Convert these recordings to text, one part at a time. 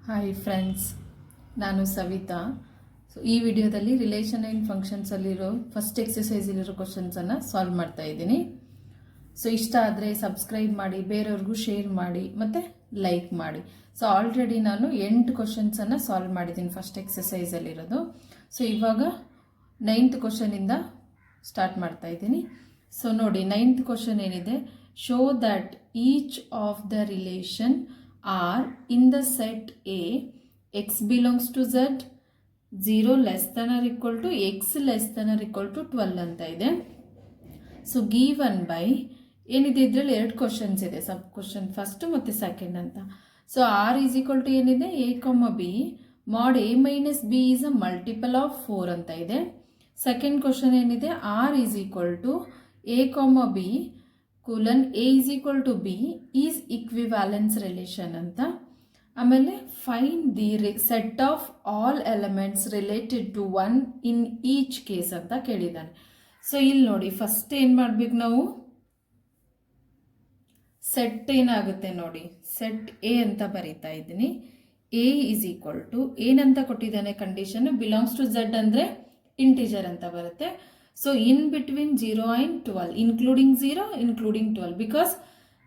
Hi friends, ನಾನು Savita. So ಈ ವಿಡಿಯೋದಲ್ಲಿ ರಿಲೇಷನ್ ಆ್ಯಂಡ್ ಫಂಕ್ಷನ್ಸಲ್ಲಿರೋ ಫಸ್ಟ್ ಎಕ್ಸಸೈಸಲ್ಲಿರೋ ಕ್ವಶನ್ಸನ್ನು ಸಾಲ್ವ್ ಮಾಡ್ತಾ ಇದ್ದೀನಿ. ಸೊ ಇಷ್ಟ ಆದರೆ ಸಬ್ಸ್ಕ್ರೈಬ್ ಮಾಡಿ, ಬೇರೆಯವ್ರಿಗೂ ಶೇರ್ ಮಾಡಿ ಮತ್ತು ಲೈಕ್ ಮಾಡಿ. ಸೊ ಆಲ್ರೆಡಿ ನಾನು 8 ಕ್ವಶನ್ಸನ್ನು ಸಾಲ್ವ್ ಮಾಡಿದ್ದೀನಿ ಫಸ್ಟ್ ಎಕ್ಸಸೈಸಲ್ಲಿರೋದು. ಸೊ ಇವಾಗ 9th ಕ್ವಶನಿಂದ ಸ್ಟಾರ್ಟ್ ಮಾಡ್ತಾ ಇದ್ದೀನಿ. ಸೊ ನೋಡಿ, 9th ಕ್ವಶನ್ ಏನಿದೆ, show that each of the relation are in the set A, x belongs to z, 0 less than or equal to x less than or equal to 12 ಅಂತ ಇದೆ. So given by ಏನಿದೆ, ಇದರಲ್ಲಿ 2 questions ಇದೆ, sub question first ಮತ್ತು second ಅಂತ. So R is equal to ಏನಿದೆ, A comma B mod A minus B is a multiple of 4 ಅಂತ ಇದೆ. ಸೆಕೆಂಡ್ ಕ್ವಶನ್ ಏನಿದೆ, R is equal to A comma B colon A is equal to B is equivalence relation ಅಂತ. ಆಮೇಲೆ find the set of all elements related to 1 in each case ಅಂತ ಕೇಳಿದ್ದಾನೆ. So ಇಲ್ಲಿ ನೋಡಿ, first ಏನು ಮಾಡ್ಬೇಕು ನಾವು, ಸೆಟ್ ಏನಾಗುತ್ತೆ ನೋಡಿ, ಸೆಟ್ ಎ ಅಂತ ಬರೀತಾ ಇದ್ದೀನಿ. ಎ ಈಸ್ ಈಕ್ವಲ್ ಟು ಏನಂತ ಕೊಟ್ಟಿದ್ದಾನೆ ಕಂಡೀಷನ್, ಬಿಲಾಂಗ್ಸ್ ಟು ಝೆಡ್ ಅಂದರೆ ಇಂಟಿಜರ್ ಅಂತ ಬರುತ್ತೆ. So in between 0 and 12, including 0 including 12, because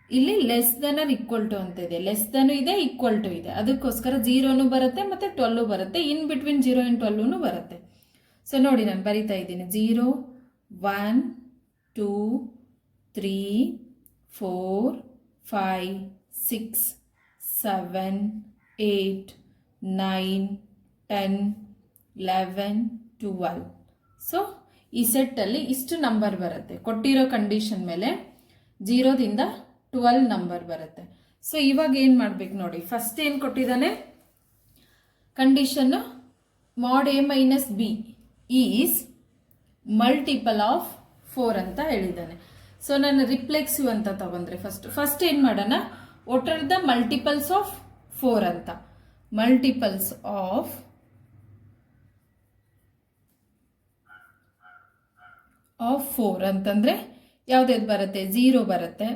ಇಲ್ಲಿ less than or equal to ಅಂತ ಇದೆ, ಲೆಸ್ ದೆನ್ ಇದೆ ಈಕ್ವಲ್ ಟು ಇದೆ, ಅದಕ್ಕೋಸ್ಕರ 0 ಬರುತ್ತೆ ಮತ್ತು 12 ಬರುತ್ತೆ, ಇನ್ ಬಿಟ್ವೀನ್ 0 and 12 ಬರುತ್ತೆ. ಸೊ ನೋಡಿ, ನಾನು ಬರಿತಾ ಇದ್ದೀನಿ 0 1 2 3 4 5 6 7 8 9 10 11 12. ಸೊ ಈ ಸೆಟ್ಟಲ್ಲಿ ಇಷ್ಟು ನಂಬರ್ ಬರುತ್ತೆ, ಕೊಟ್ಟಿರೋ ಕಂಡೀಷನ್ ಮೇಲೆ 0ದಿಂದ 12 ನಂಬರ್ ಬರುತ್ತೆ. ಸೊ ಇವಾಗ ಏನು ಮಾಡಬೇಕು ನೋಡಿ, ಫಸ್ಟ್ ಏನು ಕೊಟ್ಟಿದ್ದಾನೆ ಕಂಡೀಷನ್ನು, ಮಾಡ್ A minus B is multiple of 4 ಅಂತ ಹೇಳಿದ್ದಾನೆ. ಸೊ ನಾನು ರಿಪ್ಲೆಕ್ಸಿವ್ ಅಂತ ತಗೊಂಡ್ರೆ ಫಸ್ಟ್ ಏನು ಮಾಡೋಣ, what are the multiples of 4 ಅಂತ. ಮಲ್ಟಿಪಲ್ಸ್ ಆಫ್ 4 ಅಂತಂದರೆ ಯಾವುದೇದು ಬರುತ್ತೆ, 0 ಬರುತ್ತೆ,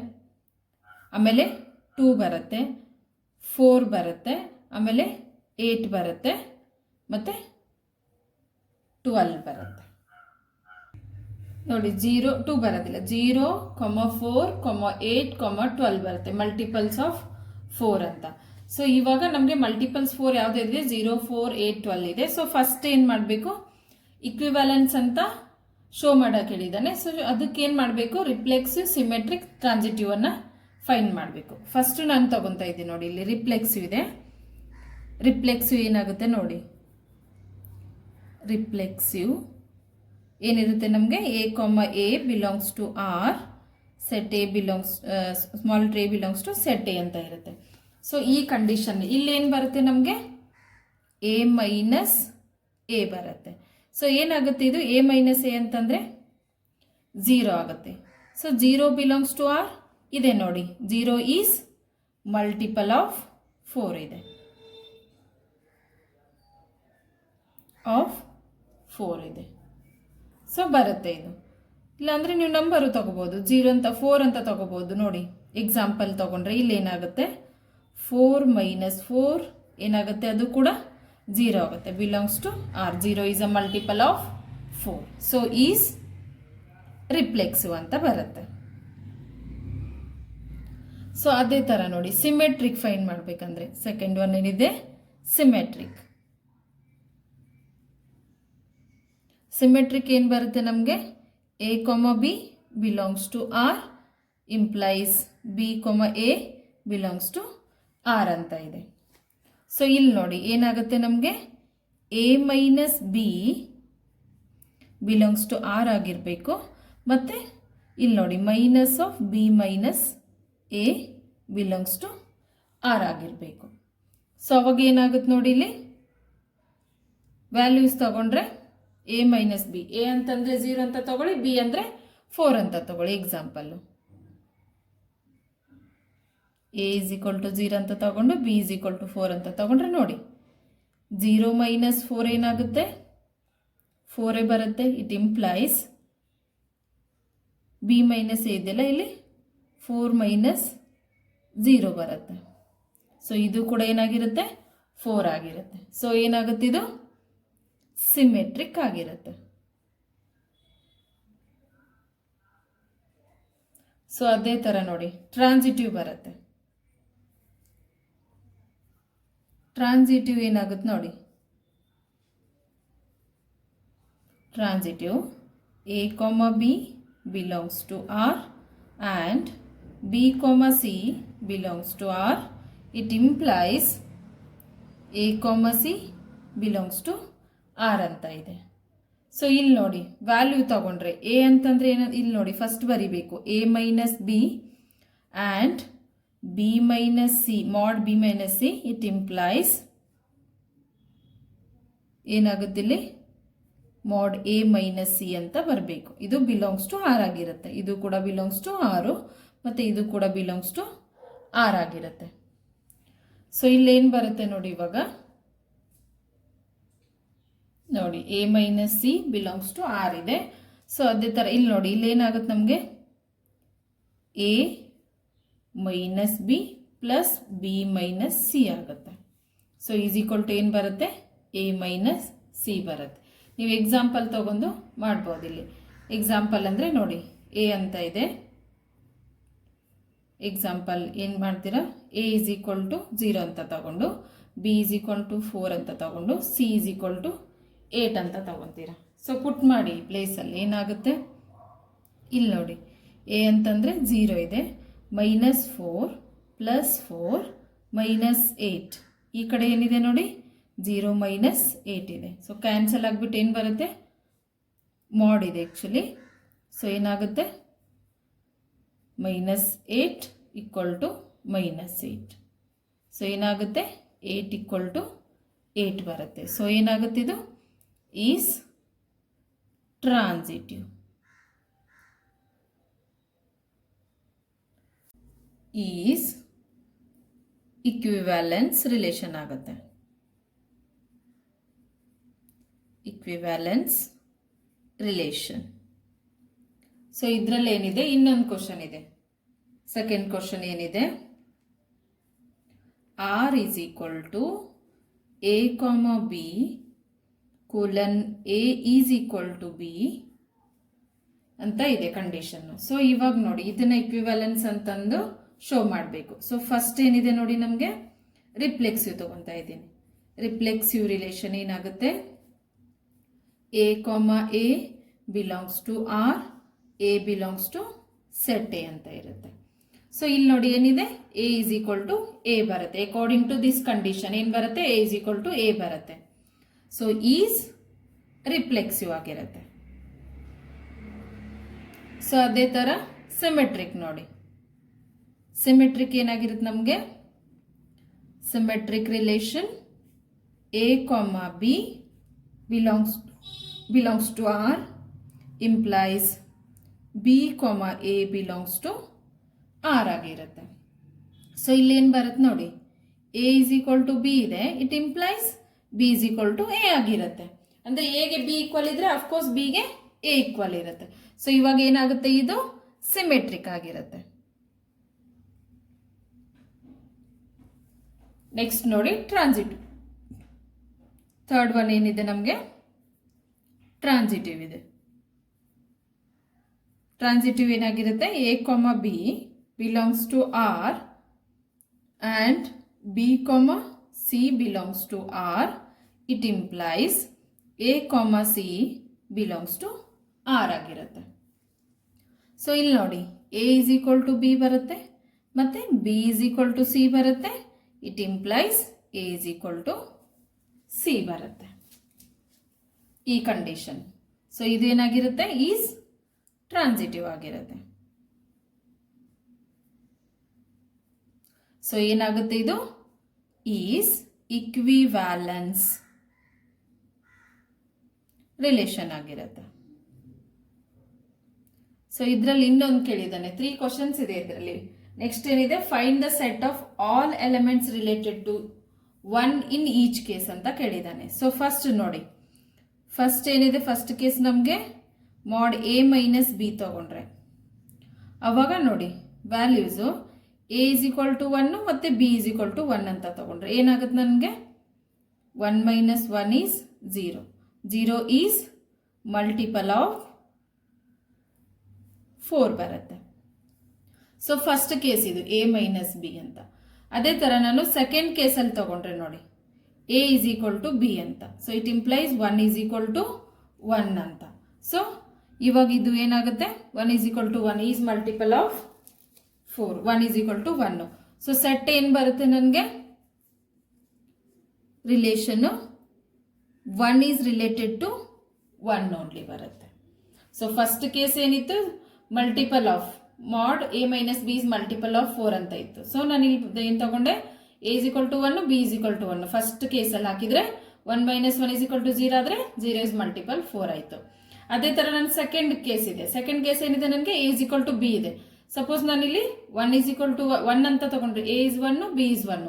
ಆಮೇಲೆ 2 ಬರುತ್ತೆ, 4 ಬರುತ್ತೆ, ಆಮೇಲೆ 8 ಬರುತ್ತೆ, ಮತ್ತು 12 ಬರುತ್ತೆ. ನೋಡಿ 0 2 ಬರೋದಿಲ್ಲ, 0 4 8 12 ಬರುತ್ತೆ, ಮಲ್ಟಿಪಲ್ಸ್ ಆಫ್ 4 ಅಂತ. ಸೊ ಇವಾಗ ನಮಗೆ ಮಲ್ಟಿಪಲ್ಸ್ 4 ಯಾವುದಿದೆ, 0 4 8 12 ಇದೆ. ಸೊ ಫಸ್ಟ್ ಏನು ಮಾಡಬೇಕು, ಇಕ್ವಿವ್ಯಾಲೆನ್ಸ್ ಅಂತ ಶೋ ಮಾಡೋಕೆ ಹೇಳಿದ್ದಾನೆ. ಸೊ ಅದಕ್ಕೆ ಏನು ಮಾಡಬೇಕು, ರಿಫ್ಲೆಕ್ಸಿವ್ ಸಿಮೆಟ್ರಿಕ್ ಟ್ರಾನ್ಸಿಟಿವ್ ಅನ್ನು ಫೈಂಡ್ ಮಾಡಬೇಕು. ಫಸ್ಟ್ ನಾನು ತಗೊತಾ ಇದ್ದೀನಿ ನೋಡಿ, ಇಲ್ಲಿ ರಿಫ್ಲೆಕ್ಸಿವ್ ಇದೆ. ರಿಫ್ಲೆಕ್ಸಿವ್ ಏನಾಗುತ್ತೆ ನೋಡಿ, ರಿಫ್ಲೆಕ್ಸಿವ್ ಏನಿರುತ್ತೆ ನಮಗೆ, A comma A belongs to R, set A belongs small a belongs to set A ಅಂತ ಇರುತ್ತೆ. ಸೊ ಈ ಕಂಡೀಷನ್ ಇಲ್ಲಿ ಏನು ಬರುತ್ತೆ ನಮಗೆ, ಎ ಮೈನಸ್ ಎ ಬರುತ್ತೆ. ಸೊ ಏನಾಗುತ್ತೆ, ಇದು ಎ ಮೈನಸ್ ಎ ಅಂತಂದರೆ 0 ಆಗುತ್ತೆ. ಸೊ 0 ಬಿಲಾಂಗ್ಸ್ ಟು ಆರ್ ಇದೆ ನೋಡಿ, 0 ಈಸ್ ಮಲ್ಟಿಪಲ್ ಆಫ್ 4 ಇದೆ, ಆಫ್ 4 ಇದೆ. ಸೊ ಬರುತ್ತೆ ಇದು. ಇಲ್ಲಾಂದರೆ ನೀವು ನಂಬರು ತಗೋಬೋದು, 0 ಅಂತ 4 ಅಂತ ತಗೋಬೋದು. ನೋಡಿ ಎಕ್ಸಾಂಪಲ್ ತಗೊಂಡ್ರೆ ಇಲ್ಲಿ ಏನಾಗುತ್ತೆ, 4 ಮೈನಸ್ 4 ಏನಾಗುತ್ತೆ, ಅದು ಕೂಡ 0 ಆಗುತ್ತೆ, belongs to R. 0 is a multiple of 4. So is reflexive ಅಂತ ಬರುತ್ತೆ. ಸೊ ಅದೇ ಥರ ನೋಡಿ, ಸಿಮೆಟ್ರಿಕ್ ಫೈಂಡ್ ಮಾಡಬೇಕಂದ್ರೆ ಸೆಕೆಂಡ್ ಒನ್ ಏನಿದೆ, ಸಿಮೆಟ್ರಿಕ್. ಸಿಮೆಟ್ರಿಕ್ ಏನು ಬರುತ್ತೆ ನಮಗೆ, A comma B belongs to R implies B comma A belongs to R ಅಂತ ಇದೆ. ಸೊ ಇಲ್ಲಿ ನೋಡಿ ಏನಾಗುತ್ತೆ ನಮಗೆ, A minus B belongs to R ಆಗಿರಬೇಕು, ಮತ್ತು ಇಲ್ಲಿ ನೋಡಿ minus of B minus A belongs to R ಆಗಿರಬೇಕು. ಸೊ ಅವಾಗ ಏನಾಗುತ್ತೆ ನೋಡಿ, ಇಲ್ಲಿ ವ್ಯಾಲ್ಯೂಸ್ ತಗೊಂಡ್ರೆ ಎ ಮೈನಸ್ ಬಿ, ಎ ಅಂತಂದರೆ 0 ಅಂತ ತಗೊಳ್ಳಿ, ಬಿ ಅಂದರೆ 4 ಅಂತ ತಗೊಳ್ಳಿ. Example A is equal to 0 ಅಂತ ತಗೊಂಡು ಬಿ ಈಸ್ ಈಕ್ವಲ್ ಟು 4 ಅಂತ ತಗೊಂಡ್ರೆ ನೋಡಿ, 0 ಮೈನಸ್ 4 ಏನಾಗುತ್ತೆ, 4 ಬರುತ್ತೆ. It implies B minus A ಇದೆಯಲ್ಲ, ಇಲ್ಲಿ 4 ಮೈನಸ್ 0 ಬರುತ್ತೆ. ಸೊ ಇದು ಕೂಡ ಏನಾಗಿರುತ್ತೆ, 4 ಆಗಿರುತ್ತೆ. ಸೊ ಏನಾಗುತ್ತೆ, ಇದು ಸಿಮೆಟ್ರಿಕ್ ಆಗಿರುತ್ತೆ. ಸೊ ಅದೇ ಥರ ನೋಡಿ ಟ್ರಾನ್ಸಿಟಿವ್ ಬರುತ್ತೆ. ಟ್ರಾನ್ಸಿಟಿವ್ ಏನಾಗುತ್ತೆ ನೋಡಿ, transitive A, B belongs to R and B, C belongs to R. It implies A, C belongs to R ಅಂತ ಇದೆ. ಸೊ ಇಲ್ಲಿ ನೋಡಿ ವ್ಯಾಲ್ಯೂ ತಗೊಂಡ್ರೆ ಎ ಅಂತಂದ್ರೆ ಏನು, ಇಲ್ಲಿ ನೋಡಿ ಫಸ್ಟ್ ಬರಿಬೇಕು A minus B and B minus C mod B minus C. It implies ಏನಾಗುತ್ತೆ ಇಲ್ಲಿ mod A minus C ಅಂತ ಬರಬೇಕು. ಇದು ಬಿಲಾಂಗ್ಸ್ ಟು ಆರ್ ಆಗಿರುತ್ತೆ. ಇದು ಕೂಡ ಬಿಲಾಂಗ್ಸ್ ಟು ಆರು ಮತ್ತು ಇದು ಕೂಡ ಬಿಲಾಂಗ್ಸ್ ಟು ಆರ್ ಆಗಿರುತ್ತೆ. ಸೊ ಇಲ್ಲೇನು ಬರುತ್ತೆ ನೋಡಿ, ಇವಾಗ ನೋಡಿ A minus C belongs to R ಇದೆ. ಸೊ ಅದೇ ಥರ ಇಲ್ಲಿ ನೋಡಿ, ಇಲ್ಲೇನಾಗುತ್ತೆ ನಮಗೆ A minus B plus B minus C ಆಗುತ್ತೆ. ಸೊ ಈಸ್ ಈಕ್ವಲ್ ಟು ಏನು ಬರುತ್ತೆ, A minus C ಬರುತ್ತೆ. ನೀವು ಎಕ್ಸಾಂಪಲ್ ತಗೊಂಡು ಮಾಡ್ಬೋದು. ಇಲ್ಲಿ ಎಕ್ಸಾಂಪಲ್ ಅಂದರೆ ನೋಡಿ ಎ ಅಂತ ಇದೆ. ಎಕ್ಸಾಂಪಲ್ ಏನು ಮಾಡ್ತೀರಾ, A ಈಸ್ ಈಕ್ವಲ್ ಟು 0 ಅಂತ ತಗೊಂಡು, B ಈಸ್ ಈಕ್ವಲ್ ಟು 4 ಅಂತ ತಗೊಂಡು, C ಈಸ್ ಈಕ್ವಲ್ ಟು 8 ಅಂತ ತಗೊತೀರಾ. ಸೊ ಪುಟ್ ಮಾಡಿ ಪ್ಲೇಸಲ್ಲಿ ಏನಾಗುತ್ತೆ, ಇಲ್ಲಿ ನೋಡಿ A ಅಂತಂದರೆ 0 ಇದೆ, -4 +4 -8. ಈ ಕಡೆ ಏನಿದೆ ನೋಡಿ 0 -8 ಇದೆ. ಸೊ ಕ್ಯಾನ್ಸಲ್ ಆಗಿಬಿಟ್ಟು ಏನು ಬರುತ್ತೆ, ಮಾಡ್ ಇದೆ ಆ್ಯಕ್ಚುಲಿ. ಸೊ ಏನಾಗುತ್ತೆ -8 = -8. ಸೊ ಏನಾಗುತ್ತೆ 8 = 8 ಬರುತ್ತೆ. ಸೊ ಏನಾಗುತ್ತೆ, ಇದು is transitive. Is equivalence relation ಆಗುತ್ತೆ. Equivalence relation. ಸೊ ಇದರಲ್ಲಿ ಏನಿದೆ, ಇನ್ನೊಂದು ಕ್ವಶನ್ ಇದೆ. ಸೆಕೆಂಡ್ ಕ್ವಶನ್ ಏನಿದೆ, R is equal to A, B colon A is equal to B ಅಂತ ಇದೆ ಕಂಡೀಷನ್ನು. ಸೊ ಇವಾಗ ನೋಡಿ ಇದನ್ನ ಇಕ್ವಿವ್ಯಾಲೆನ್ಸ್ ಅಂತಂದು ಶೋ ಮಾಡಬೇಕು. ಸೊ ಫಸ್ಟ್ ಏನಿದೆ ನೋಡಿ, ನಮಗೆ ರಿಫ್ಲೆಕ್ಸಿವ್ ತಗೊತಾ ಇದ್ದೀನಿ. ರಿಫ್ಲೆಕ್ಸಿವ್ ರಿಲೇಷನ್ ಏನಾಗುತ್ತೆ, A, A belongs to R, A belongs to set A ಅಂತ ಇರುತ್ತೆ. ಸೊ ಇಲ್ಲಿ ನೋಡಿ ಏನಿದೆ, A is equal to A ಬರುತ್ತೆ. ಅಕಾರ್ಡಿಂಗ್ ಟು ದಿಸ್ ಕಂಡೀಷನ್ ಏನು ಬರುತ್ತೆ, A is equal to A ಬರುತ್ತೆ. ಸೊ ಈಸ್ ರಿಫ್ಲೆಕ್ಸಿವ್ ಆಗಿರುತ್ತೆ. ಸೊ ಅದೇ ಥರ ಸಿಮೆಟ್ರಿಕ್ ನೋಡಿ, ಸಿಮೆಟ್ರಿಕ್ ಏನಾಗಿರುತ್ತೆ ನಮಗೆ, symmetric relation A, B belongs to R implies B, A belongs to R ಆಗಿರುತ್ತೆ. ಸೊ ಇಲ್ಲೇನು ಬರುತ್ತೆ ನೋಡಿ, A is equal to B ಇದೆ, it implies B is equal to A ಆಗಿರುತ್ತೆ. ಅಂದರೆ ಎಗೆ B ಈಕ್ವಲ್ ಇದ್ರೆ ಅಫ್ಕೋರ್ಸ್ ಬಿಗೆ A ಈಕ್ವಲ್ ಇರುತ್ತೆ. ಸೊ ಇವಾಗ ಏನಾಗುತ್ತೆ, ಇದು ಸಿಮೆಟ್ರಿಕ್ ಆಗಿರುತ್ತೆ. ನೆಕ್ಸ್ಟ್ ನೋಡಿ ಟ್ರಾನ್ಸಿಟಿವ್. ಥರ್ಡ್ ಒನ್ ಏನಿದೆ ನಮಗೆ, ಟ್ರಾನ್ಸಿಟಿವ್ ಇದೆ. ಟ್ರಾನ್ಸಿಟಿವ್ ಏನಾಗಿರುತ್ತೆ, A, B belongs to R and B, C belongs to R. It implies A, C belongs to R ಆಗಿರುತ್ತೆ. ಸೊ ಇಲ್ಲಿ ನೋಡಿ A is equal to B ಬರುತ್ತೆ ಮತ್ತು B is equal to C ಬರುತ್ತೆ. It implies A is equal to C ಬರುತ್ತೆ ಈ condition. So ಇದೇನಾಗಿರುತ್ತೆ, is transitive ಆಗಿರುತ್ತೆ. ಸೊ ಏನಾಗುತ್ತೆ, ಇದು ಈಸ್ ಇಕ್ವಿವ್ಯಾಲೆನ್ಸ್ ರಿಲೇಷನ್ ಆಗಿರುತ್ತೆ. ಸೊ ಇದರಲ್ಲಿ ಇನ್ನೊಂದು ಕೇಳಿದ್ದಾನೆ, 3 ಕ್ವಶನ್ಸ್ ಇದೆ ಇದರಲ್ಲಿ. ನೆಕ್ಸ್ಟ್ ಏನಿದೆ, find the set of all elements related to 1 in each case ಅಂತ ಕೇಳಿದ್ದಾನೆ. ಸೊ ಫಸ್ಟ್ ನೋಡಿ, ಫಸ್ಟ್ ಏನಿದೆ, ಫಸ್ಟ್ ಕೇಸ್ ನಮಗೆ ಮಾಡ್ A ಮೈನಸ್ B ತಗೊಂಡ್ರೆ ಅವಾಗ ನೋಡಿ values A is equal to 1 ಮತ್ತು B is equal to 1 ಅಂತ ತಗೊಂಡ್ರೆ ಏನಾಗುತ್ತೆ, ನನಗೆ 1 minus 1 is 0. 0 is multiple of 4 ಬರುತ್ತೆ. ಸೊ ಫಸ್ಟ್ ಕೇಸ್ ಇದು a ಮೈನಸ್ ಬಿ ಅಂತ. ಅದೇ ಥರ ನಾನು ಸೆಕೆಂಡ್ ಕೇಸಲ್ಲಿ ತಗೊಂಡ್ರೆ ನೋಡಿ, a is equal to b ಅಂತ. So it implies 1 is equal to 1 ಅಂತ. ಸೊ ಇವಾಗ ಇದು ಏನಾಗುತ್ತೆ, 1 is equal to 1 is multiple of 4, 1 is equal to 1. So set ಏನು ಬರುತ್ತೆ ನನಗೆ, relation 1 is related to 1 only ಬರುತ್ತೆ. ಸೊ ಫಸ್ಟ್ ಕೇಸ್ ಏನಿತ್ತು, ಮಲ್ಟಿಪಲ್ ಆಫ್ ಮಾಡ್ a minus B is multiple of 4 ಅಂತ ಇತ್ತು. ಸೊ ನಾನು ಇಲ್ಲಿ ಏನು ತಗೊಂಡೆ, a is equal to 1, b is equal to 1. First ಕೇಸಲ್ಲಿ ಹಾಕಿದ್ರೆ 1 minus 1 is equal to 0 ಆದರೆ 0 is multiple 4 ಆಯಿತು. ಅದೇ ಥರ ನನ್ನ ಸೆಕೆಂಡ್ ಕೇಸ್ ಇದೆ. ಸೆಕೆಂಡ್ ಕೇಸ್ ಏನಿದೆ, ನನಗೆ a is equal to b ಇದೆ. ಸಪೋಸ್ ನಾನಿಲ್ಲಿ 1 is equal to 1 ಅಂತ ತಗೊಂಡ್ರೆ a is 1, b is 1.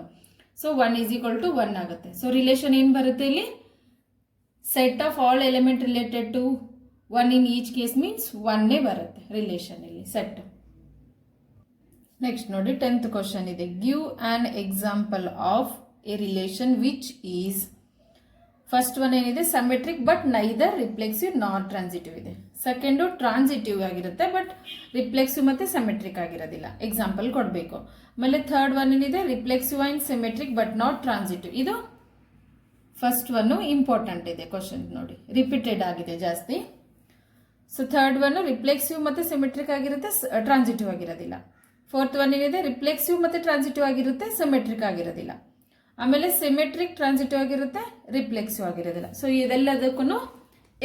So 1 is equal to 1 ಆಗುತ್ತೆ. ಸೊ ರಿಲೇಷನ್ ಏನು ಬರುತ್ತೆ ಇಲ್ಲಿ, set of all element related to 1 in each case means 1 ಬರುತ್ತೆ ರಿಲೇಷನ್ ಇಲ್ಲಿ ಸೆಟ್. ನೆಕ್ಸ್ಟ್ ನೋಡಿ 10th ಕ್ವಶನ್ ಇದೆ. Give an example of a relation which is, first one ಏನಿದೆ symmetric but neither reflexive not transitive ಇದೆ. Second transitive ಆಗಿರುತ್ತೆ but reflexive ಮತ್ತೆ symmetric ಆಗಿರೋದಿಲ್ಲ, example ಕೊಡಬೇಕು. ಆಮೇಲೆ ಥರ್ಡ್ ಒನ್ ಏನಿದೆ reflexive and symmetric but not transitive. ಇದು ಫಸ್ಟ್ ಒನ್ನು ಇಂಪಾರ್ಟೆಂಟ್ ಇದೆ ಕ್ವಶನ್ ನೋಡಿ, ರಿಪೀಟೆಡ್ ಆಗಿದೆ ಜಾಸ್ತಿ. ಸೊ ಥರ್ಡ್ ಒನ್ ರಿಫ್ಲೆಕ್ಸಿವ್ ಮತ್ತೆ ಸೆಮೆಟ್ರಿಕ್ ಆಗಿರುತ್ತೆ, ಟ್ರಾನ್ಸಿಟಿವ್ ಆಗಿರೋದಿಲ್ಲ. ಫೋರ್ತ್ ಒನ್ ಏನಿದೆ ರಿಫ್ಲೆಕ್ಸಿವ್ ಮತ್ತೆ ಟ್ರಾನ್ಸಿಟಿವ್ ಆಗಿರುತ್ತೆ, ಸೆಮೆಟ್ರಿಕ್ ಆಗಿರೋದಿಲ್ಲ. ಆಮೇಲೆ ಸೆಮೆಟ್ರಿಕ್ ಟ್ರಾನ್ಸಿಟಿವ್ ಆಗಿರುತ್ತೆ, ರಿಫ್ಲೆಕ್ಸಿವ್ ಆಗಿರೋದಿಲ್ಲ. ಸೊ ಇದೆಲ್ಲದಕ್ಕೂ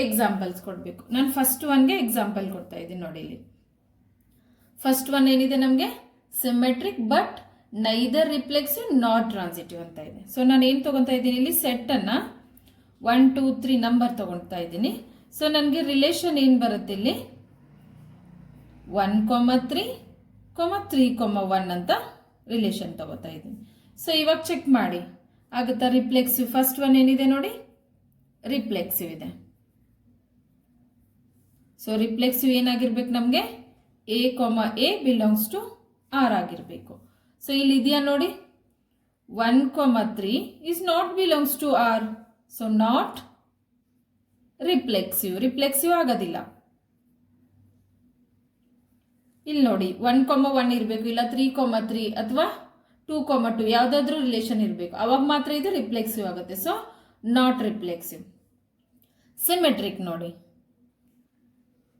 ಎಕ್ಸಾಂಪಲ್ಸ್ ಕೊಡಬೇಕು. ನಾನು ಫಸ್ಟ್ ಒನ್ಗೆ ಎಕ್ಸಾಂಪಲ್ ಕೊಡ್ತಾ ಇದ್ದೀನಿ ನೋಡಿ. ಇಲ್ಲಿ ಫಸ್ಟ್ ಒನ್ ಏನಿದೆ ನಮಗೆ symmetric but neither reflexive not transitive ಅಂತ ಇದೆ. ಸೊ ನಾನು ಏನು ತೊಗೊತಾ ಇದ್ದೀನಿ ಇಲ್ಲಿ, ಸೆಟ್ಟನ್ನು 1 2 3 ನಂಬರ್ ತೊಗೊಳ್ತಾ ಇದ್ದೀನಿ. ಸೊ ನನಗೆ ರಿಲೇಷನ್ ಏನು ಬರುತ್ತೆ ಇಲ್ಲಿ, 1, 3, 3, 1 ಅಂತ ರಿಲೇಷನ್ ತಗೋತಾ ಇದ್ದೀನಿ. ಸೊ ಇವಾಗ ಚೆಕ್ ಮಾಡಿ ಆಗುತ್ತಾ, ರಿಫ್ಲೆಕ್ಸಿವ್ ಫಸ್ಟ್ ಒನ್ ಏನಿದೆ ನೋಡಿ, ರಿಫ್ಲೆಕ್ಸಿವ್ ಇದೆ. ಸೊ ರಿಫ್ಲೆಕ್ಸಿವ್ ಏನಾಗಿರ್ಬೇಕು ನಮಗೆ, a ಬಿಲಾಂಗ್ಸ್ ಟು ಆರ್ ಆಗಿರಬೇಕು. ಸೊ ಇಲ್ಲಿ ಇದೆಯಾ ನೋಡಿ, 1, 3 is not belongs to R. So not reflexive ಆಗೋದಿಲ್ಲ. ಇಲ್ಲಿ ನೋಡಿ 1, 1 ಇರಬೇಕು, ಇಲ್ಲ 3, 3 ಅಥವಾ 2, 2 ಯಾವುದಾದ್ರೂ ರಿಲೇಷನ್ ಇರಬೇಕು, ಅವಾಗ ಮಾತ್ರ ಇದು ರಿಫ್ಲೆಕ್ಸಿವ್ ಆಗುತ್ತೆ. So not reflexive. ಸಿಮೆಟ್ರಿಕ್ ನೋಡಿ,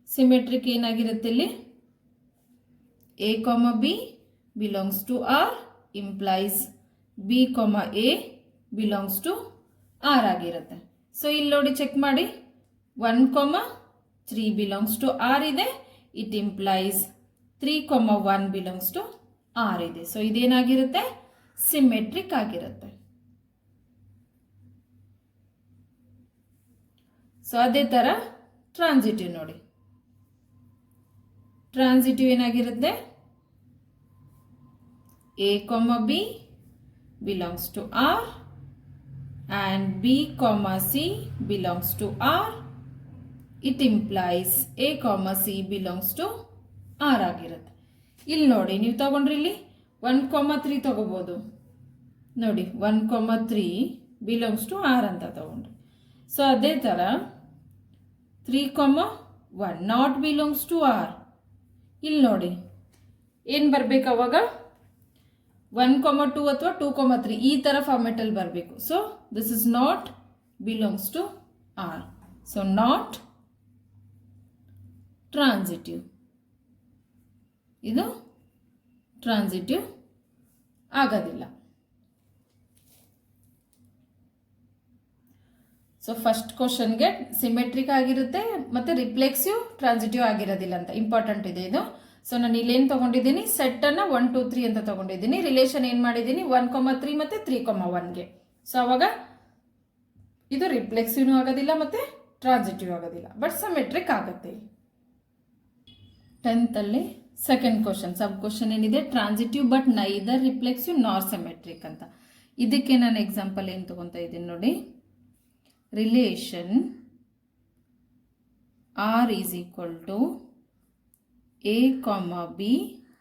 ಸಿಮೆಟ್ರಿಕ್ ಏನಾಗಿರುತ್ತೆ ಇಲ್ಲಿ, a, b belongs to R implies b, a belongs to R ಆಗಿರುತ್ತೆ. ಸೊ ಇಲ್ಲಿ ನೋಡಿ ಚೆಕ್ ಮಾಡಿ, 1, 3 ಬಿಲಾಂಗ್ಸ್ ಟು ಆರ್ ಇದೆ, it implies 3, 1 belongs to R ಇದೆ. ಸೊ ಇದೇನಾಗಿರುತ್ತೆ, ಸಿಮೆಟ್ರಿಕ್ ಆಗಿರುತ್ತೆ. ಸೊ ಅದೇ ಥರ ಟ್ರಾನ್ಸಿಟಿವ್ ನೋಡಿ, ಟ್ರಾನ್ಸಿಟಿವ್ ಏನಾಗಿರುತ್ತೆ, a, b belongs to R and b, c belongs to r. It implies a, c belongs to r ಆಗಿರುತ್ತೆ. ಇಲ್ಲಿ ನೋಡಿ ನೀವು ತಗೊಂಡ್ರಿ, ಇಲ್ಲಿ 1, 3 ತಗೋಬಹುದು ನೋಡಿ, 1, 3 ಬಿಲಾಂಗ್ಸ್ ಟು ಆರ್ ಅಂತ ತಗೊಂಡ್ರಿ. ಸೊ ಅದೇ ಥರ 3, 1 ನಾಟ್ ಬಿಲಾಂಗ್ಸ್ ಟು ಆರ್. ಇಲ್ಲಿ ನೋಡಿ ಏನು ಬರಬೇಕು ಅವಾಗ, 1, 2 ಅಥವಾ 2, 3 ಈ ಥರ ಫಾರ್ಮೆಟಲ್ಲಿ ಬರಬೇಕು. So this is not belongs to R. So not transitive, ಇದು ಟ್ರಾನ್ಸಿಟಿವ್ ಆಗೋದಿಲ್ಲ. ಸೊ ಫಸ್ಟ್ ಕ್ವಶನ್ಗೆ ಸಿಮೆಟ್ರಿಕ್ ಆಗಿರುತ್ತೆ ಮತ್ತು ರಿಫ್ಲೆಕ್ಸಿವ್ ಟ್ರಾನ್ಸಿಟಿವ್ ಆಗಿರೋದಿಲ್ಲ ಅಂತ ಇಂಪಾರ್ಟೆಂಟ್ ಇದೆ ಇದು. ಸೊ ನಾನು ಇಲ್ಲೇನು ತೊಗೊಂಡಿದ್ದೀನಿ, ಸೆಟ್ಟನ್ನು 1, 2, 3 ಅಂತ ತೊಗೊಂಡಿದ್ದೀನಿ. ರಿಲೇಷನ್ ಏನು ಮಾಡಿದ್ದೀನಿ, 1, 3 ಮತ್ತು 3, 1ಗೆ. ಸೊ ಅವಾಗ ಇದು ರಿಫ್ಲೆಕ್ಸಿವ್ನೂ ಆಗೋದಿಲ್ಲ ಮತ್ತು ಟ್ರಾನ್ಸಿಟಿವ್ ಆಗೋದಿಲ್ಲ, ಬಟ್ ಸಿಮೆಟ್ರಿಕ್ ಆಗುತ್ತೆ. 10th ಅಲ್ಲಿ ಸೆಕೆಂಡ್ ಕ್ವಶನ್, ಸಬ್ ಕ್ವಶನ್ ಏನಿದೆ, transitive but neither reflexive nor symmetric ಅಂತ. ಇದಕ್ಕೆ ನಾನು ಎಕ್ಸಾಂಪಲ್ ಏನು ತೊಗೊತಾ ಇದ್ದೀನಿ ನೋಡಿ, relation R is equal to a, b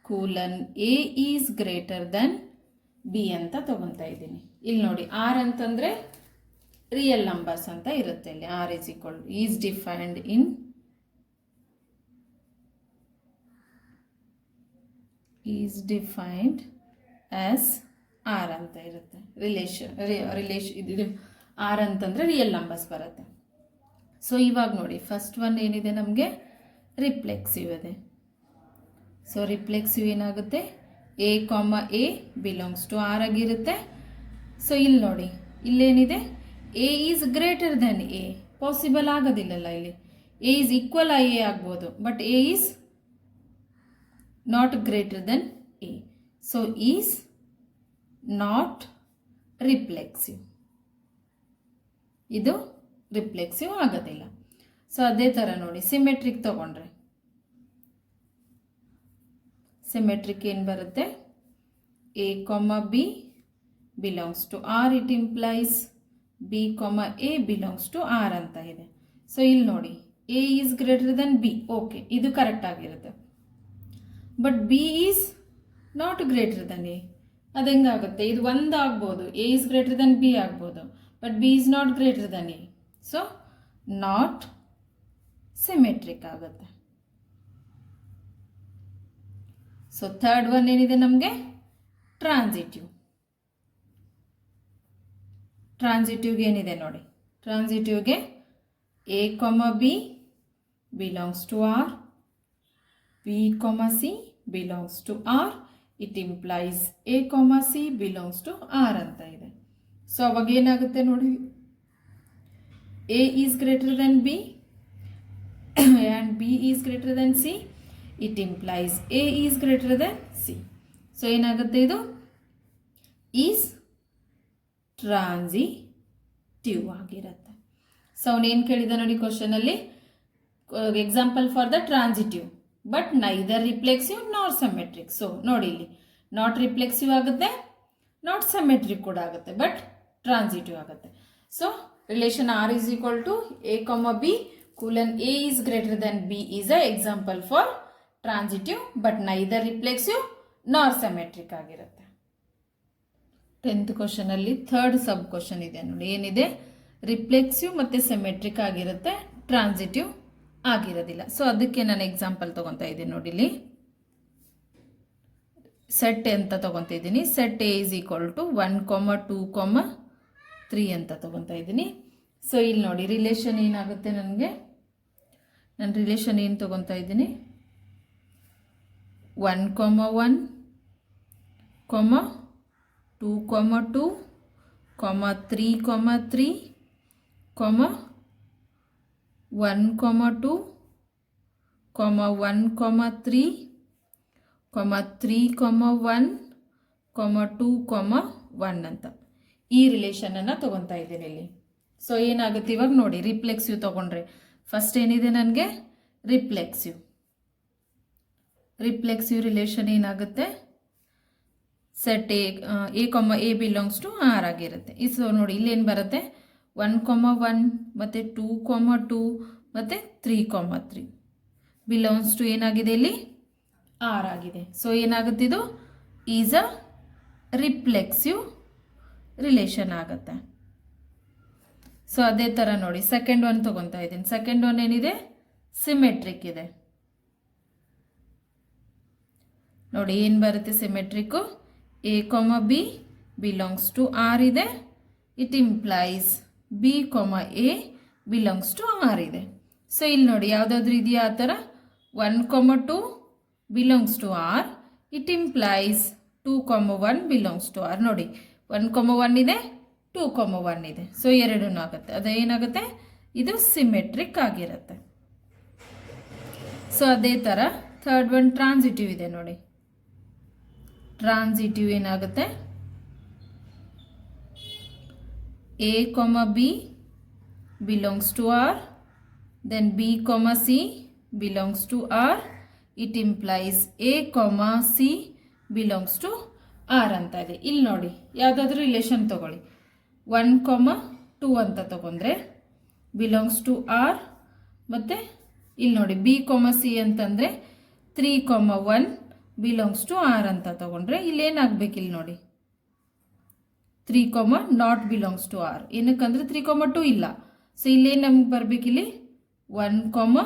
colon a is greater than b ಅಂತ ತಗೊತಾ ಇದ್ದೀನಿ. ಇಲ್ಲಿ ನೋಡಿ ಆರ್ ಅಂತಂದರೆ ರಿಯಲ್ ನಂಬರ್ಸ್ ಅಂತ ಇರುತ್ತೆ ಇಲ್ಲಿ. R is equal is defined in is defined as R ಅಂತ ಇರುತ್ತೆ. ರಿಲೇಷನ್ ಇದು ಆರ್ ಅಂತಂದರೆ ರಿಯಲ್ ನಂಬರ್ಸ್ ಬರುತ್ತೆ. ಸೊ ಇವಾಗ ನೋಡಿ ಫಸ್ಟ್ ಒನ್ ಏನಿದೆ ನಮಗೆ ರಿಫ್ಲೆಕ್ಸಿವ್ ಇದೆ. ಸೊ ರಿಫ್ಲೆಕ್ಸಿವ್ ಏನಾಗುತ್ತೆ A comma A belongs to R ಆಗಿರುತ್ತೆ. ಸೊ ಇಲ್ಲಿ ನೋಡಿ ಇಲ್ಲೇನಿದೆ A is greater than A possible ಆಗೋದಿಲ್ಲಲ್ಲ. ಇಲ್ಲಿ ಎ ಈಸ್ ಈಕ್ವಲ್ ಎ ಆಗ್ಬೋದು, but A is not greater than A. So is not reflexive, ಇದು ರಿಫ್ಲೆಕ್ಸಿವ್ ಆಗೋದಿಲ್ಲ. ಸೊ ಅದೇ ಥರ ನೋಡಿ ಸಿಮೆಟ್ರಿಕ್ ತಗೊಂಡ್ರೆ ಸಿಮೆಟ್ರಿಕ್ ಏನು ಬರುತ್ತೆ A comma B belongs to R, it implies B comma A belongs to R ಅಂತ ಇದೆ. ಸೊ ಇಲ್ಲಿ ನೋಡಿ A is greater than B, okay ಇದು ಕರೆಕ್ಟ್ ಆಗಿರುತ್ತೆ. But B is not greater than A, ಅದು ಹೆಂಗಾಗುತ್ತೆ? ಇದು ಒಂದು ಆಗ್ಬೋದು, A is greater than B ಆಗ್ಬೋದು, but B is not greater than A. So not symmetric ಆಗುತ್ತೆ. ಸೊ ಥರ್ಡ್ ಒನ್ ಏನಿದೆ ನಮಗೆ ಟ್ರಾನ್ಸಿಟಿವ್. ಟ್ರಾನ್ಸಿಟಿವ್ಗೆ ಏನಿದೆ ನೋಡಿ, ಟ್ರಾನ್ಸಿಟಿವ್ಗೆ A comma B belongs to R, B comma C belongs to R, it implies A comma C belongs to R ಅಂತ ಇದೆ. So ಅವಾಗ ಏನಾಗುತ್ತೆ ನೋಡಿ, A is greater than B and b is greater than c, it implies a is greater than c. So ಏನಾಗುತ್ತೆ ಇದು is transitive ಆಗಿರುತ್ತೆ. So ಅವನೇನು ಕೇಳಿದ ನೋಡಿ ಕ್ವಶನಲ್ಲಿ, example for the transitive but neither reflexive not symmetric. So ನೋಡಿ ಇಲ್ಲಿ not reflexive ಆಗುತ್ತೆ, ನಾಟ್ ಸಿಮೆಟ್ರಿಕ್ ಕೂಡ ಆಗುತ್ತೆ, ಬಟ್ ಟ್ರಾನ್ಸಿಟಿವ್ ಆಗುತ್ತೆ. So relation R is equal to A comma B colon A is greater than B is a example for transitive but neither reflexive nor symmetric ಆಗಿರುತ್ತೆ. 10th question ಅಲ್ಲಿ third sub question ಇದೆ ನೋಡಿ, ಏನಿದೆ reflexive ಮತ್ತೆ symmetric ಆಗಿರುತ್ತೆ, transitive ಆಗಿರೋದಿಲ್ಲ. So ಅದಕ್ಕೆ ನಾನು ಎಕ್ಸಾಂಪಲ್ ತಗೊತಾ ಇದ್ದೀನಿ ನೋಡಿ, ಇಲ್ಲಿ ಸೆಟ್ ಅಂತ ತಗೊತಾ ಇದ್ದೀನಿ. Set A is equal to 1, 2, 3 ಅಂತ ತಗೊತಾ ಇದ್ದೀನಿ. ಸೊ ಇಲ್ಲಿ ನೋಡಿ ರಿಲೇಷನ್ ಏನಾಗುತ್ತೆ, ನಾನು ರಿಲೇಷನ್ ಏನು ತಗೊತಾ ಇದ್ದೀನಿ, 1, 1, 2, 2, 3, 3, 1, 2, 1, 3, 3, 1, 2, 1 ಅಂತ ಈ ರಿಲೇಷನನ್ನು ತಗೊತಾ ಇದ್ದೀನಿ ಇಲ್ಲಿ. ಸೊ ಏನಾಗುತ್ತೆ ಇವಾಗ ನೋಡಿ, ರಿಫ್ಲೆಕ್ಸಿವ್ ತಗೊಂಡ್ರೆ ಫಸ್ಟ್ ಏನಿದೆ ನನಗೆ ರಿಫ್ಲೆಕ್ಸಿವ್ ರಿಲೇಷನ್ ಏನಾಗುತ್ತೆ, set A comma A belongs to R ಆಗಿರುತ್ತೆ. ಸೊ ನೋಡಿ ಇಲ್ಲೇನು ಬರುತ್ತೆ, 1, 1 ಮತ್ತು 2, 2 ಮತ್ತು 3, 3 ಬಿಲಾಂಗ್ಸ್ ಟು ಏನಾಗಿದೆ ಇಲ್ಲಿ ಆರ್ ಆಗಿದೆ. ಸೊ ಏನಾಗುತ್ತೆ ಇದು ಈಸ್ ಅ ರಿಫ್ಲೆಕ್ಸಿವ್ ರಿಲೇಷನ್ ಆಗುತ್ತೆ. ಸೊ ಅದೇ ಥರ ನೋಡಿ ಸೆಕೆಂಡ್ ಒನ್ ತಗೊತಾ ಇದ್ದೀನಿ. ಸೆಕೆಂಡ್ ಒನ್ ಏನಿದೆ ಸಿಮೆಟ್ರಿಕ್ ಇದೆ ನೋಡಿ, ಏನು ಬರುತ್ತೆ symmetric, A comma B belongs to R ಇದೆ, it implies B comma A belongs to R ಇದೆ. ಸೊ ಇಲ್ಲಿ ನೋಡಿ ಯಾವುದಾದ್ರೂ ಇದೆಯಾ ಆ ಥರ, 1, 2 belongs to R, it implies 2, 1 belongs to R. ನೋಡಿ 1, 1 ಇದೆ, 2, 1 ಇದೆ. ಸೊ ಎರಡೂ ಆಗುತ್ತೆ, ಅದೇನಾಗುತ್ತೆ ಇದು ಸಿಮೆಟ್ರಿಕ್ ಆಗಿರುತ್ತೆ. ಸೊ ಅದೇ ಥರ ಥರ್ಡ್ ಒನ್ ಟ್ರಾನ್ಸಿಟಿವ್ ಇದೆ ನೋಡಿ, ಟ್ರಾನ್ಸಿಟಿವ್ ಏನಾಗುತ್ತೆ, A comma B belongs to R, then B comma C belongs to R, it implies A comma C belongs to R ಅಂತ ಇದೆ. ಇಲ್ಲಿ ನೋಡಿ ಯಾವುದಾದ್ರೂ ರಿಲೇಷನ್ ತಗೊಳ್ಳಿ, 1, 2 ಅಂತ ತಗೊಂಡ್ರೆ ಬಿಲಾಂಗ್ಸ್ ಟು ಆರ್, ಮತ್ತು ಇಲ್ಲಿ ನೋಡಿ ಬಿ ಕಾಮ ಸಿ ಅಂತಂದರೆ 3, 1 ಬಿಲಾಂಗ್ಸ್ ಟು ಆರ್ ಅಂತ ತಗೊಂಡ್ರೆ ಇಲ್ಲೇನಾಗಬೇಕು, ಇಲ್ಲಿ ನೋಡಿ 3, ನಾಟ್ ಬಿಲಾಂಗ್ಸ್ ಟು ಆರ್. ಏನಕ್ಕಂದ್ರೆ 3, 2 ಇಲ್ಲ. ಸೊ ಇಲ್ಲೇನು ನಮ್ಗೆ ಬರಬೇಕಿಲ್ಲಿ 2,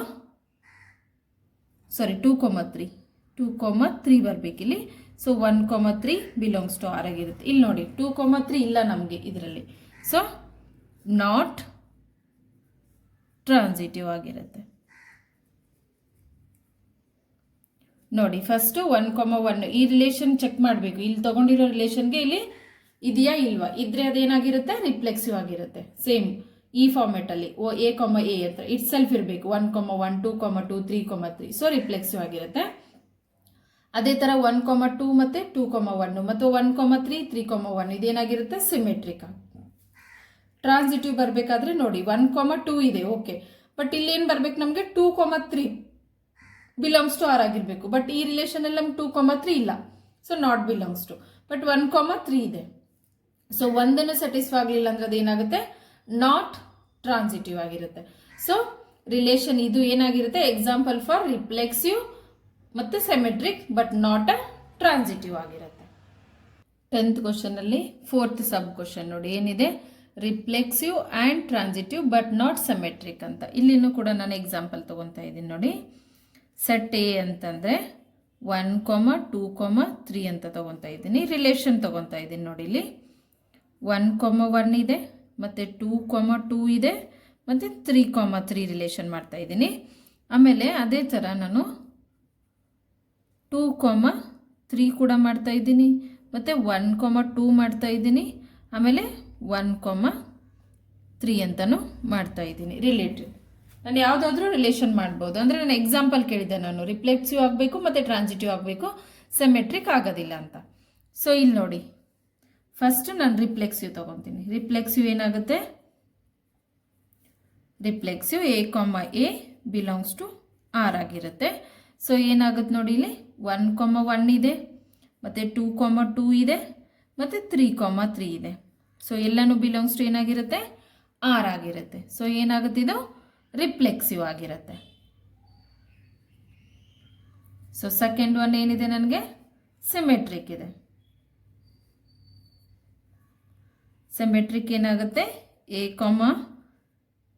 3 ಬರಬೇಕಿಲ್ಲಿ. ಸೊ 1, 3 ಬಿಲಾಂಗ್ಸ್ ಟು ಆರ್ ಆಗಿರುತ್ತೆ. ಇಲ್ಲಿ ನೋಡಿ 2, 3 ಇಲ್ಲ ನಮಗೆ ಇದರಲ್ಲಿ. ಸೊ ನಾಟ್ ಟ್ರಾನ್ಸಿಟಿವ್ ಆಗಿರುತ್ತೆ. ನೋಡಿ ಫಸ್ಟು 1, 1 ಈ ರಿಲೇಷನ್ ಚೆಕ್ ಮಾಡಬೇಕು. ಇಲ್ಲಿ ತಗೊಂಡಿರೋ ರಿಲೇಷನ್ಗೆ ಇಲ್ಲಿ ಇದೆಯಾ ಇಲ್ವಾ, ಇದ್ರೆ ಅದೇನಾಗಿರುತ್ತೆ ರಿಫ್ಲೆಕ್ಸಿವ್ ಆಗಿರುತ್ತೆ. ಸೇಮ್ ಈ ಫಾರ್ಮೆಟಲ್ಲಿ ಎ ಅಂತ ಇಟ್ ಸೆಲ್ಫ್ ಇರಬೇಕು. 1, 1, 2, 2, 3, 3 ಸೊ ರಿಫ್ಲೆಕ್ಸಿವ್ ಆಗಿರುತ್ತೆ. ಅದೇ ಥರ 1, 2 ಮತ್ತು 2, 1 ಮತ್ತು 1, 3, 3, 1 ಇದೇನಾಗಿರುತ್ತೆ ಸಿಮೆಟ್ರಿಕ್. ಟ್ರಾನ್ಸಿಟಿವ್ ಬರಬೇಕಾದ್ರೆ ನೋಡಿ 1, 2 ಇದೆ ಓಕೆ, ಬಟ್ ಇಲ್ಲಿ ಏನು ಬರ್ಬೇಕು ನಮಗೆ 2, 3 ಬಿಲಾಂಗ್ಸ್ ಟು ಆರ್ ಆಗಿರಬೇಕು. ಬಟ್ ಈ ರಿಲೇಷನಲ್ಲಿ ನಮ್ಗೆ 2, 3 ಇಲ್ಲ. So not belongs to. But 1, 3 ಇದೆ. ಸೊ ಒಂದನ್ನು ಸ್ಯಾಟಿಸ್ಫೈ ಆಗಲಿಲ್ಲ ಅಂದ್ರೆ ಅದೇನಾಗುತ್ತೆ ನಾಟ್ ಟ್ರಾನ್ಸಿಟಿವ್ ಆಗಿರುತ್ತೆ. ಸೊ ರಿಲೇಷನ್ ಇದು ಏನಾಗಿರುತ್ತೆ ಎಕ್ಸಾಂಪಲ್ ಫಾರ್ ರಿಫ್ಲೆಕ್ಸಿವ್ ಮತ್ತು symmetric but not a transitive ಆಗಿರುತ್ತೆ. 10th ಕ್ವಶನಲ್ಲಿ 4th ಸಬ್ ಕ್ವಶನ್ ನೋಡಿ ಏನಿದೆ, reflexive and transitive but not symmetric ಅಂತ. ಇಲ್ಲಿನೂ ಕೂಡ ನಾನು ಎಕ್ಸಾಂಪಲ್ ತೊಗೊತಾ ಇದ್ದೀನಿ ನೋಡಿ. ಸೆಟ್ ಎ ಅಂತಂದರೆ 1, 2, 3 ಅಂತ ತೊಗೊತಾ ಇದ್ದೀನಿ. ರಿಲೇಷನ್ ತೊಗೊತಾ ಇದ್ದೀನಿ ನೋಡಿ. ಇಲ್ಲಿ 1, 1 ಇದೆ ಮತ್ತು 2, 2 ಇದೆ ಮತ್ತು 3, 3 ರಿಲೇಷನ್ ಮಾಡ್ತಾ ಇದ್ದೀನಿ. ಆಮೇಲೆ ಅದೇ ಥರ ನಾನು 2, 3 ಕೂಡ ಮಾಡ್ತಾ ಇದ್ದೀನಿ ಮತ್ತು 1, 2 ಮಾಡ್ತಾ ಇದ್ದೀನಿ. ಆಮೇಲೆ 1, 3 ಅಂತಲೂ ಮಾಡ್ತಾ ಇದ್ದೀನಿ. ರಿಲೇಟೆಡ್ ನಾನು ಯಾವುದಾದ್ರೂ ರಿಲೇಷನ್ ಮಾಡ್ಬೋದು. ಅಂದರೆ ನಾನು ಎಕ್ಸಾಂಪಲ್ ಕೇಳಿದ್ದೆ, ನಾನು ರಿಫ್ಲೆಕ್ಸಿವ್ ಆಗಬೇಕು ಮತ್ತು ಟ್ರಾನ್ಸಿಟಿವ್ ಆಗಬೇಕು, ಸೆಮೆಟ್ರಿಕ್ ಆಗೋದಿಲ್ಲ ಅಂತ. ಸೊ ಇಲ್ಲಿ ನೋಡಿ ಫಸ್ಟ್ ನಾನು ರಿಫ್ಲೆಕ್ಸಿವ್ ತೊಗೊತೀನಿ. ರಿಫ್ಲೆಕ್ಸಿವ್ ಏನಾಗುತ್ತೆ, reflexive A, A belongs to R ಆಗಿರುತ್ತೆ. ಸೊ ಏನಾಗುತ್ತೆ ನೋಡಿ, ಇಲ್ಲಿ 1, 1 ಇದೆ ಮತ್ತು 2, 2 ಇದೆ ಮತ್ತು 3, 3 ಇದೆ. ಸೊ ಎಲ್ಲನೂ ಬಿಲಾಂಗ್ಸ್ ಟು ಏನಾಗಿರುತ್ತೆ ಆರ್ ಆಗಿರುತ್ತೆ. ಸೊ ಏನಾಗುತ್ತೆ ಇದು ರಿಫ್ಲೆಕ್ಸಿವ್ ಆಗಿರುತ್ತೆ. ಸೊ ಸೆಕೆಂಡ್ ಒನ್ ಏನಿದೆ ನನಗೆ ಸಿಮೆಟ್ರಿಕ್ ಇದೆ. ಸಿಮೆಟ್ರಿಕ್ ಏನಾಗುತ್ತೆ A,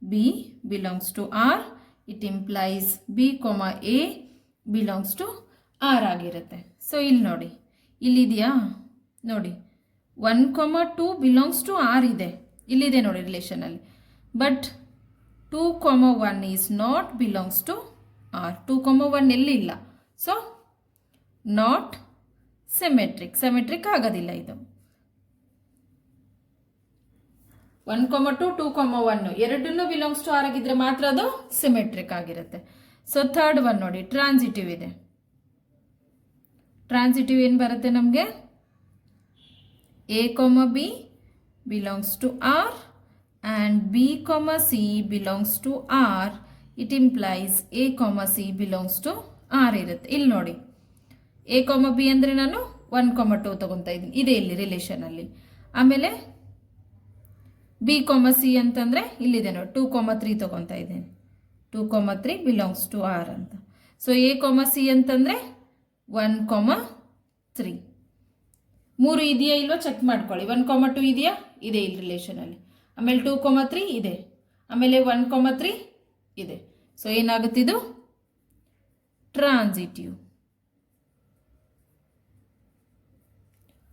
B belongs to R. It implies B, A belongs to R ಆಗಿರುತ್ತೆ. ಸೊ ಇಲ್ಲಿ ನೋಡಿ, ಇಲ್ಲಿದೆಯಾ ನೋಡಿ 1, 2 ಬಿಲಾಂಗ್ಸ್ ಟು ಆರ್ ಇದೆ, ಇಲ್ಲಿದೆ ನೋಡಿ ರಿಲೇಷನಲ್ಲಿ. But 2, 1 is not belongs to R. 2, 1 ಎಲ್ಲಿಲ್ಲ. ಸೊ ನಾಟ್ ಸಿಮೆಟ್ರಿಕ್, ಸಿಮೆಟ್ರಿಕ್ ಆಗೋದಿಲ್ಲ ಇದು. 1, 2, 2, 1 ಎರಡನ್ನೂ ಬಿಲಾಂಗ್ಸ್ ಟು ಆರ್ ಆಗಿದ್ರೆ ಮಾತ್ರ ಅದು ಸಿಮೆಟ್ರಿಕ್ ಆಗಿರುತ್ತೆ. ಸೊ ಥರ್ಡ್ ಒನ್ ನೋಡಿ, ಟ್ರಾನ್ಸಿಟಿವ್ ಇದೆ. ಟ್ರಾನ್ಸಿಟಿವ್ ಏನು ಬರುತ್ತೆ ನಮಗೆ, A, B belongs to R and b, c belongs to r. It implies a, c belongs to r ಇರುತ್ತೆ. ಇಲ್ಲಿ ನೋಡಿ a, b ಅಂದರೆ ನಾನು 1, 2 ತೊಗೊತಾ ಇದ್ದೀನಿ, ಇದೆ ಇಲ್ಲಿ ರಿಲೇಷನಲ್ಲಿ. ಆಮೇಲೆ b, c ಅಂತಂದರೆ ಇಲ್ಲಿದೆ ನೋಡಿ 2, 3 ತೊಗೊತಾ ಇದ್ದೀನಿ. 2, 3 ಬಿಲಾಂಗ್ಸ್ ಟು ಆರ್ ಅಂತ. ಸೊ a, c ಅಂತಂದರೆ 1, 3 ಮೂರು ಇದೆಯಾ ಇಲ್ವೋ ಚೆಕ್ ಮಾಡ್ಕೊಳ್ಳಿ. 1, 2 ಇದೆಯಾ, ಇದೆ ಇಲ್ಲಿ ರಿಲೇಷನಲ್ಲಿ. ಆಮೇಲೆ 2, 3 ಇದೆ. ಆಮೇಲೆ 1, 3 ಇದೆ. ಸೊ ಏನಾಗುತ್ತಿದು ಟ್ರಾನ್ಸಿಟಿವ್.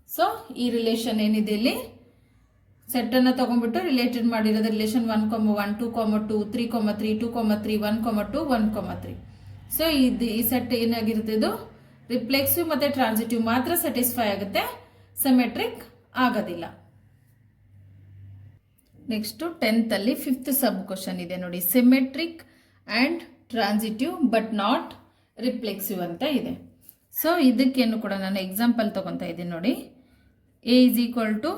ಸೊ ಈ ರಿಲೇಷನ್ ಏನಿದೆ ಇಲ್ಲಿ ಸೆಟ್ಟನ್ನು ತಗೊಂಡ್ಬಿಟ್ಟು ರಿಲೇಟೆಡ್ ಮಾಡಿರೋದು ರಿಲೇಷನ್ 1, 1, 2, 2, 3, 3, 2, 3, 1, 2, 1, 3. ಸೊ ಈ ಸೆಟ್ ಏನಾಗಿರುತ್ತೆ, ಇದು ರಿಫ್ಲೆಕ್ಸಿವ್ ಮತ್ತು ಟ್ರಾನ್ಸಿಟಿವ್ ಮಾತ್ರ ಸ್ಯಾಟಿಸ್ಫೈ ಆಗುತ್ತೆ, ಸಿಮೆಟ್ರಿಕ್ ಆಗೋದಿಲ್ಲ. ನೆಕ್ಸ್ಟು 10th ಅಲ್ಲಿ 5th ಸಬ್ ಕ್ವಶನ್ ಇದೆ ನೋಡಿ, symmetric and transitive but not reflexive ಅಂತ ಇದೆ. ಸೊ ಇದಕ್ಕೇನು ಕೂಡ ನಾನು ಎಕ್ಸಾಂಪಲ್ ತೊಗೊತಾ ಇದ್ದೀನಿ ನೋಡಿ. ಎ ಇಸ್ ಈಕ್ವಲ್ ಟು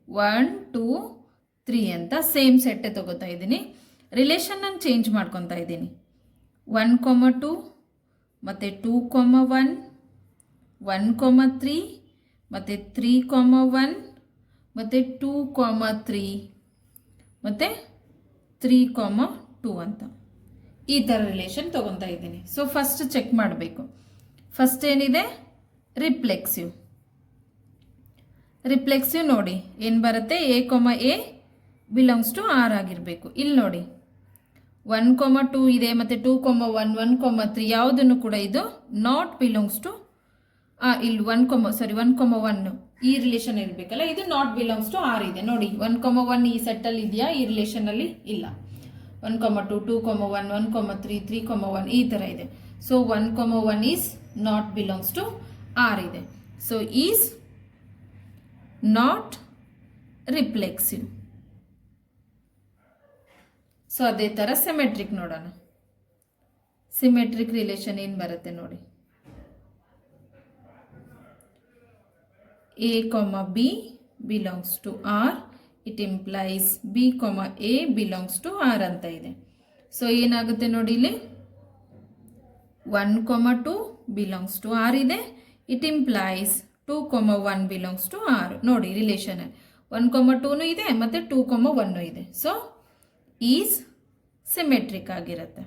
1, 2, 3 ಅಂತ ಸೇಮ್ ಸೆಟ್ಟೇ ತೊಗೋತಾ ಇದ್ದೀನಿ. ರಿಲೇಷನ್ ನಾನು ಚೇಂಜ್ ಮಾಡ್ಕೊತಾ ಇದ್ದೀನಿ. 1, 2 ಮತ್ತು 2, 1, 1, 3 ಮತ್ತು 3, 1 ಮತ್ತು 2, 3 ಮತ್ತು 3, 2 ಅಂತ ಈ ಥರ ರಿಲೇಷನ್ ತೊಗೊತಾ ಇದ್ದೀನಿ. ಸೊ ಫಸ್ಟ್ ಚೆಕ್ ಮಾಡಬೇಕು. ಫಸ್ಟ್ ಏನಿದೆ ರಿಫ್ಲೆಕ್ಸಿವ್. ರಿಫ್ಲೆಕ್ಸಿವ್ ನೋಡಿ ಏನು ಬರುತ್ತೆ, A comma A belongs to R ಆಗಿರಬೇಕು. ಇಲ್ಲಿ ನೋಡಿ 1,2 ಇದೆ ಮತ್ತು 2,1 1,3 ಯಾವುದನ್ನು ಕೂಡ ಇದು ನಾಟ್ ಬಿಲಾಂಗ್ಸ್ ಟು ಇಲ್ಲಿ 1,1 ಈ ರಿಲೇಷನ್ ಇರಬೇಕಲ್ಲ, ಇದು ನಾಟ್ ಬಿಲಾಂಗ್ಸ್ ಟು ಆರ್ ಇದೆ. ನೋಡಿ 1,1 ಈ ಸೆಟ್ಟಲ್ಲಿ ಇದೆಯಾ, ಈ ರಿಲೇಷನಲ್ಲಿ ಇಲ್ಲ. 1,2 2,1 1,3 3,1 ಈ ಥರ ಇದೆ. So 1,1 is not belongs to R ಇದೆ. So is not reflexive. So ಅದೇ ಥರ ಸಿಮೆಟ್ರಿಕ್ ನೋಡೋಣ. ಸಿಮೆಟ್ರಿಕ್ ರಿಲೇಷನ್ ಏನು ಬರುತ್ತೆ ನೋಡಿ, A comma B belongs to R, it implies B comma A belongs to R ಅಂತ ಇದೆ. ಸೊ ಏನಾಗುತ್ತೆ ನೋಡಿ, ಇಲ್ಲಿ 1,2 ಬಿಲಾಂಗ್ಸ್ ಟು ಆರ್ ಇದೆ, it implies 2,1 belongs to R. ನೋಡಿ ರಿಲೇಷನ್ 1,2 ಇದೆ ಮತ್ತು 2,1 ಇದೆ. ಸೊ ಈಸ್ ಸಿಮೆಟ್ರಿಕ್ ಆಗಿರುತ್ತೆ.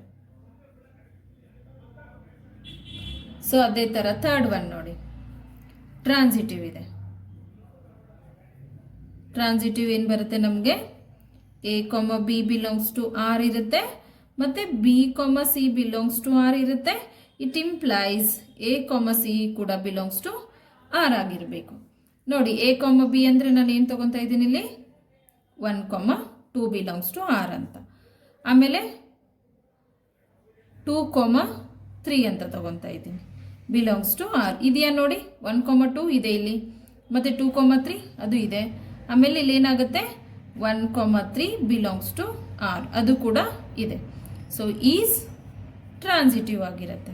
ಸೊ ಅದೇ ಥರ ಥರ್ಡ್ ಒನ್ ನೋಡಿ, ಟ್ರಾನ್ಸಿಟಿವ್ ಇದೆ. ಟ್ರಾನ್ಸಿಟಿವ್ ಏನು ಬರುತ್ತೆ ನಮಗೆ, A comma B belongs to R ಇರುತ್ತೆ ಮತ್ತು B comma C belongs to R ಇರುತ್ತೆ. It implies A comma C ಕೂಡ ಬಿಲಾಂಗ್ಸ್ ಟು ಆರ್ ಆಗಿರಬೇಕು. ನೋಡಿ ಎ ಕಾಮ ಬಿ ಅಂದರೆ ನಾನು ಏನು ತೊಗೊತಾ ಇದ್ದೀನಿ ಇಲ್ಲಿ, 1,2 ಬಿಲಾಂಗ್ಸ್ ಟು ಆರ್ ಅಂತ. ಆಮೇಲೆ 2,3 ಅಂತ ತೊಗೊತಾ ಇದ್ದೀನಿ, ಬಿಲಾಂಗ್ಸ್ ಟು ಆರ್ ಇದೆಯಾ ನೋಡಿ. 1,2 ಇದೆ ಇಲ್ಲಿ ಮತ್ತು 2,3 ಅದು ಇದೆ. ಆಮೇಲೆ ಇಲ್ಲಿ ಏನಾಗುತ್ತೆ, 1,3 ಬಿಲಾಂಗ್ಸ್ ಟು ಆರ್ ಅದು ಕೂಡ ಇದೆ. ಸೊ ಈಸ್ ಟ್ರಾನ್ಸಿಟಿವ್ ಆಗಿರುತ್ತೆ.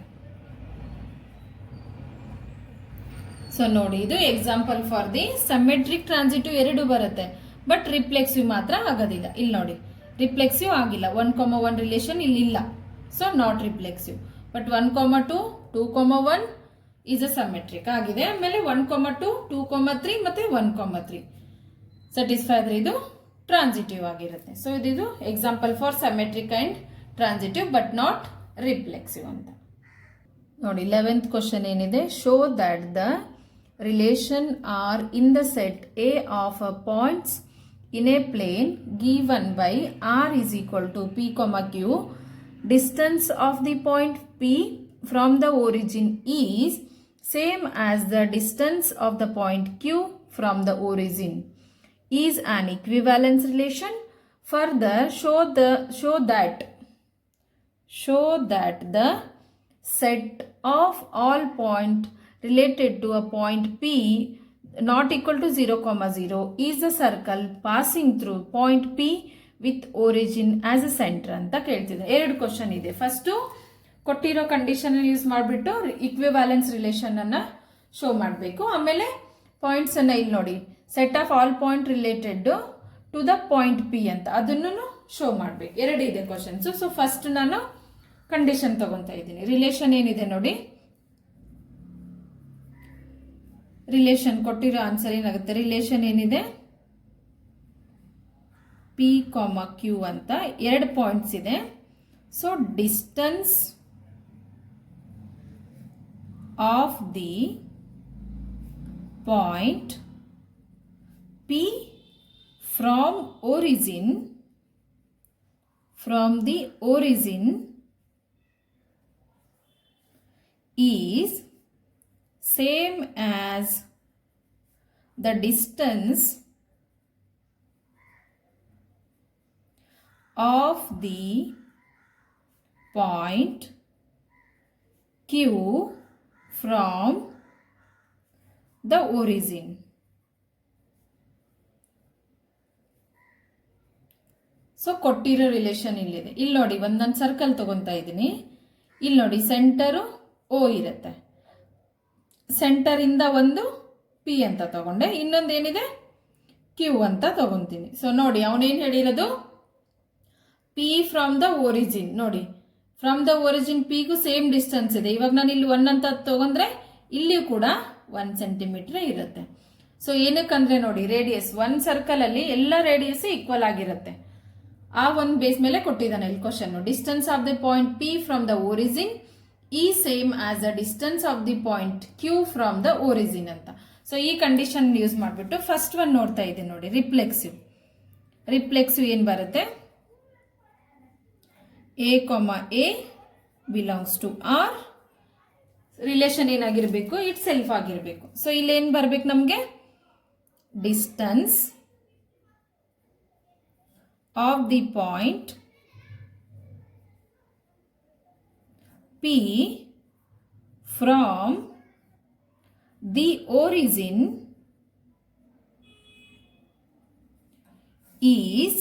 ಸೊ ನೋಡಿ ಇದು example for the symmetric transitive ಎರಡು ಬರುತ್ತೆ, ಬಟ್ ರಿಫ್ಲೆಕ್ಸಿವ್ ಮಾತ್ರ ಆಗೋದಿಲ್ಲ. ಇಲ್ಲಿ ನೋಡಿ ರಿಫ್ಲೆಕ್ಸಿವ್ ಆಗಿಲ್ಲ, 1,1 ರಿಲೇಷನ್ ಇಲ್ಲಿ ಇಲ್ಲ. So not reflexive. But 1,2 2,1 is a symmetric ಆಗಿದೆ. ಆಮೇಲೆ 1,2 2,3 ಮತ್ತು 1,3 ಸ್ಯಾಟಿಸ್ಫೈ ಆದರೆ ಇದು ಟ್ರಾನ್ಸಿಟಿವ್ ಆಗಿರುತ್ತೆ. ಸೊ ಇದು example for symmetric and transitive but not reflexive ಅಂತ ನೋಡಿ. 11th ಕ್ವಶನ್ ಏನಿದೆ, show that the relation R in the set A of points in a plane given by r is equal to p comma q, distance of the point p from the origin is same as the distance of the point q from the origin, is an equivalence relation. Further show that the set of all point related to a point p not equal to 0,0 is the circle passing through point P with origin as a center ಅಂತ ಕೇಳ್ತಿದೆ. ಎರಡು question ಇದೆ. First ಕೊಟ್ಟಿರೋ condition use ಮಾಡಿಬಿಟ್ಟು ಇಕ್ವಿವ್ಯಾಲೆನ್ಸ್ relation ಅನ್ನ show ಮಾಡಬೇಕು. ಆಮೇಲೆ points ಅನ್ನ ಇಲ್ಲಿ ನೋಡಿ, set of all point related to the point P ಅಂತ ಅದನ್ನು ಶೋ ಮಾಡಬೇಕು. ಎರಡು ಇದೆ ಕ್ವಶನ್ಸ್. ಸೊ ಫಸ್ಟ್ ನಾನು ಕಂಡೀಷನ್ ತಗೊತಾ ಇದ್ದೀನಿ. ರಿಲೇಷನ್ ಏನಿದೆ ನೋಡಿ, ರಿಲೇಷನ್ ಕೊಟ್ಟಿರೋ ಆನ್ಸರ್ ಏನಾಗುತ್ತೆ, ರಿಲೇಷನ್ ಏನಿದೆ ಪಿ ಕಾಮ ಕ್ಯೂ ಅಂತ ಎರಡು ಪಾಯಿಂಟ್ಸ್ ಇದೆ. So distance of the point P from the origin is same as the distance of the point Q from the origin. So ಕೊಟ್ಟಿರೋ ರಿಲೇಷನ್ ಇಲ್ಲಿದೆ. ಇಲ್ಲಿ ನೋಡಿ ಒಂದೊಂದು ಸರ್ಕಲ್ ತಗೊತಾ ಇದ್ದೀನಿ. ಇಲ್ಲಿ ನೋಡಿ ಸೆಂಟರು ಓ ಇರುತ್ತೆ, ಸೆಂಟರಿಂದ ಒಂದು ಪಿ ಅಂತ ತಗೊಂಡೆ, ಇನ್ನೊಂದು ಏನಿದೆ ಕ್ಯೂ ಅಂತ ತಗೊಂತೀನಿ. ಸೊ ನೋಡಿ ಅವನೇನು ಹೇಳಿರೋದು, ಪಿ ಫ್ರಮ್ ದ ಒರಿಜಿನ್. ನೋಡಿ ಫ್ರಮ್ ದ ಒರಿಜಿನ್ ಪಿಗೂ ಸೇಮ್ ಡಿಸ್ಟೆನ್ಸ್ ಇದೆ. ಇವಾಗ ನಾನು ಇಲ್ಲಿ 1 ಅಂತ ತಗೊಂಡ್ರೆ ಇಲ್ಲಿಯೂ ಕೂಡ 1 ಸೆಂಟಿಮೀಟರ್ ಇರುತ್ತೆ. ಸೊ ಏನಕ್ಕಂದ್ರೆ ನೋಡಿ ರೇಡಿಯಸ್ ಒಂದು ಸರ್ಕಲ್ ಅಲ್ಲಿ ಎಲ್ಲ ರೇಡಿಯಸ್ ಈಕ್ವಲ್ ಆಗಿರುತ್ತೆ. ಆ ಒಂದು ಬೇಸ್ ಮೇಲೆ ಕೊಟ್ಟಿದ್ದಾನೆ ಇಲ್ಲಿ question. Distance of the point P from the origin is same as the distance of the point Q from the origin ಅಂತ. ಸೊ ಈ ಕಂಡೀಷನ್ ಯೂಸ್ ಮಾಡಿಬಿಟ್ಟು ಫಸ್ಟ್ ಒನ್ ನೋಡ್ತಾ ಇದ್ದೀನಿ ನೋಡಿ, ರಿಫ್ಲೆಕ್ಸಿವ್ ಏನು ಬರುತ್ತೆ, A belongs to R, relation ಏನಾಗಿರಬೇಕು, itself ಆಗಿರಬೇಕು. ಸೊ ಇಲ್ಲಿ ಏನು ಬರ್ಬೇಕು ನಮಗೆ, distance of the point P from the origin is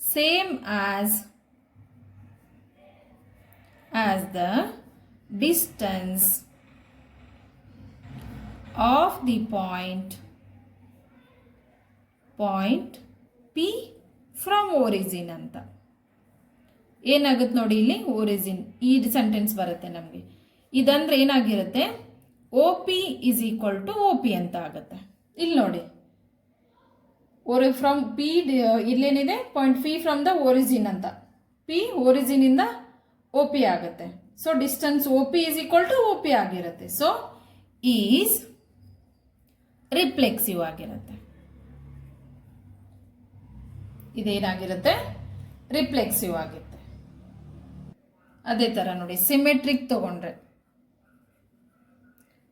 same as the distance of the point P from origin ಅಂತ. ಏನಾಗುತ್ತೆ ನೋಡಿ, ಇಲ್ಲಿ ಒರಿಜಿನ್ ಈ ಸೆಂಟೆನ್ಸ್ ಬರುತ್ತೆ ನಮಗೆ. ಇದಂದ್ರೆ ಏನಾಗಿರುತ್ತೆ, O P is equal to O P ಅಂತ ಆಗುತ್ತೆ. ಇಲ್ಲಿ ನೋಡಿ, ಫ್ರಮ್ ಪಿ ಇಲ್ಲೇನಿದೆ point P from the origin ಅಂತ, ಪಿ ಒರಿಜಿನ್ ಇಂದ ಒ ಪಿ ಆಗುತ್ತೆ. So distance O P is equal to O P ಆಗಿರುತ್ತೆ. ಸೊ ಈಸ್ ರಿಫ್ಲೆಕ್ಸಿವ್ ಆಗಿರುತ್ತೆ. ಇದೇನಾಗಿರುತ್ತೆ, ರಿಫ್ಲೆಕ್ಸಿವ್ ಆಗುತ್ತೆ. ಅದೇ ತರ ನೋಡಿ, ಸಿಮೆಟ್ರಿಕ್ ತಗೊಂಡ್ರೆ,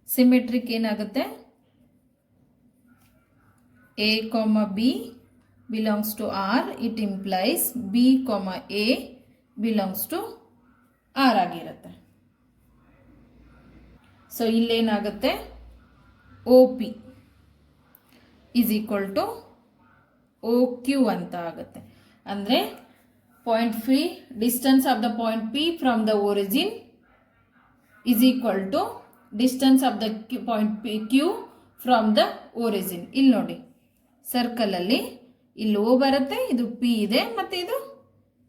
ಸಿಮೆಟ್ರಿಕ್ ಏನಾಗುತ್ತೆ, A B belongs to R, it implies B A belongs to R ಆಗಿರುತ್ತೆ. ಸೊ ಇಲ್ಲೇನಾಗುತ್ತೆ, O P is equal to O Q ಅಂತ ಆಗುತ್ತೆ. ಅಂದರೆ point P, distance of the point P from the origin is equal to distance of the point Q from the origin. ಇಲ್ಲಿ ನೋಡಿ, circle ಅಲ್ಲಿ ಇಲ್ಲಿ O ಬರುತ್ತೆ, ಇದು P ಇದೆ ಮತ್ತೆ ಇದು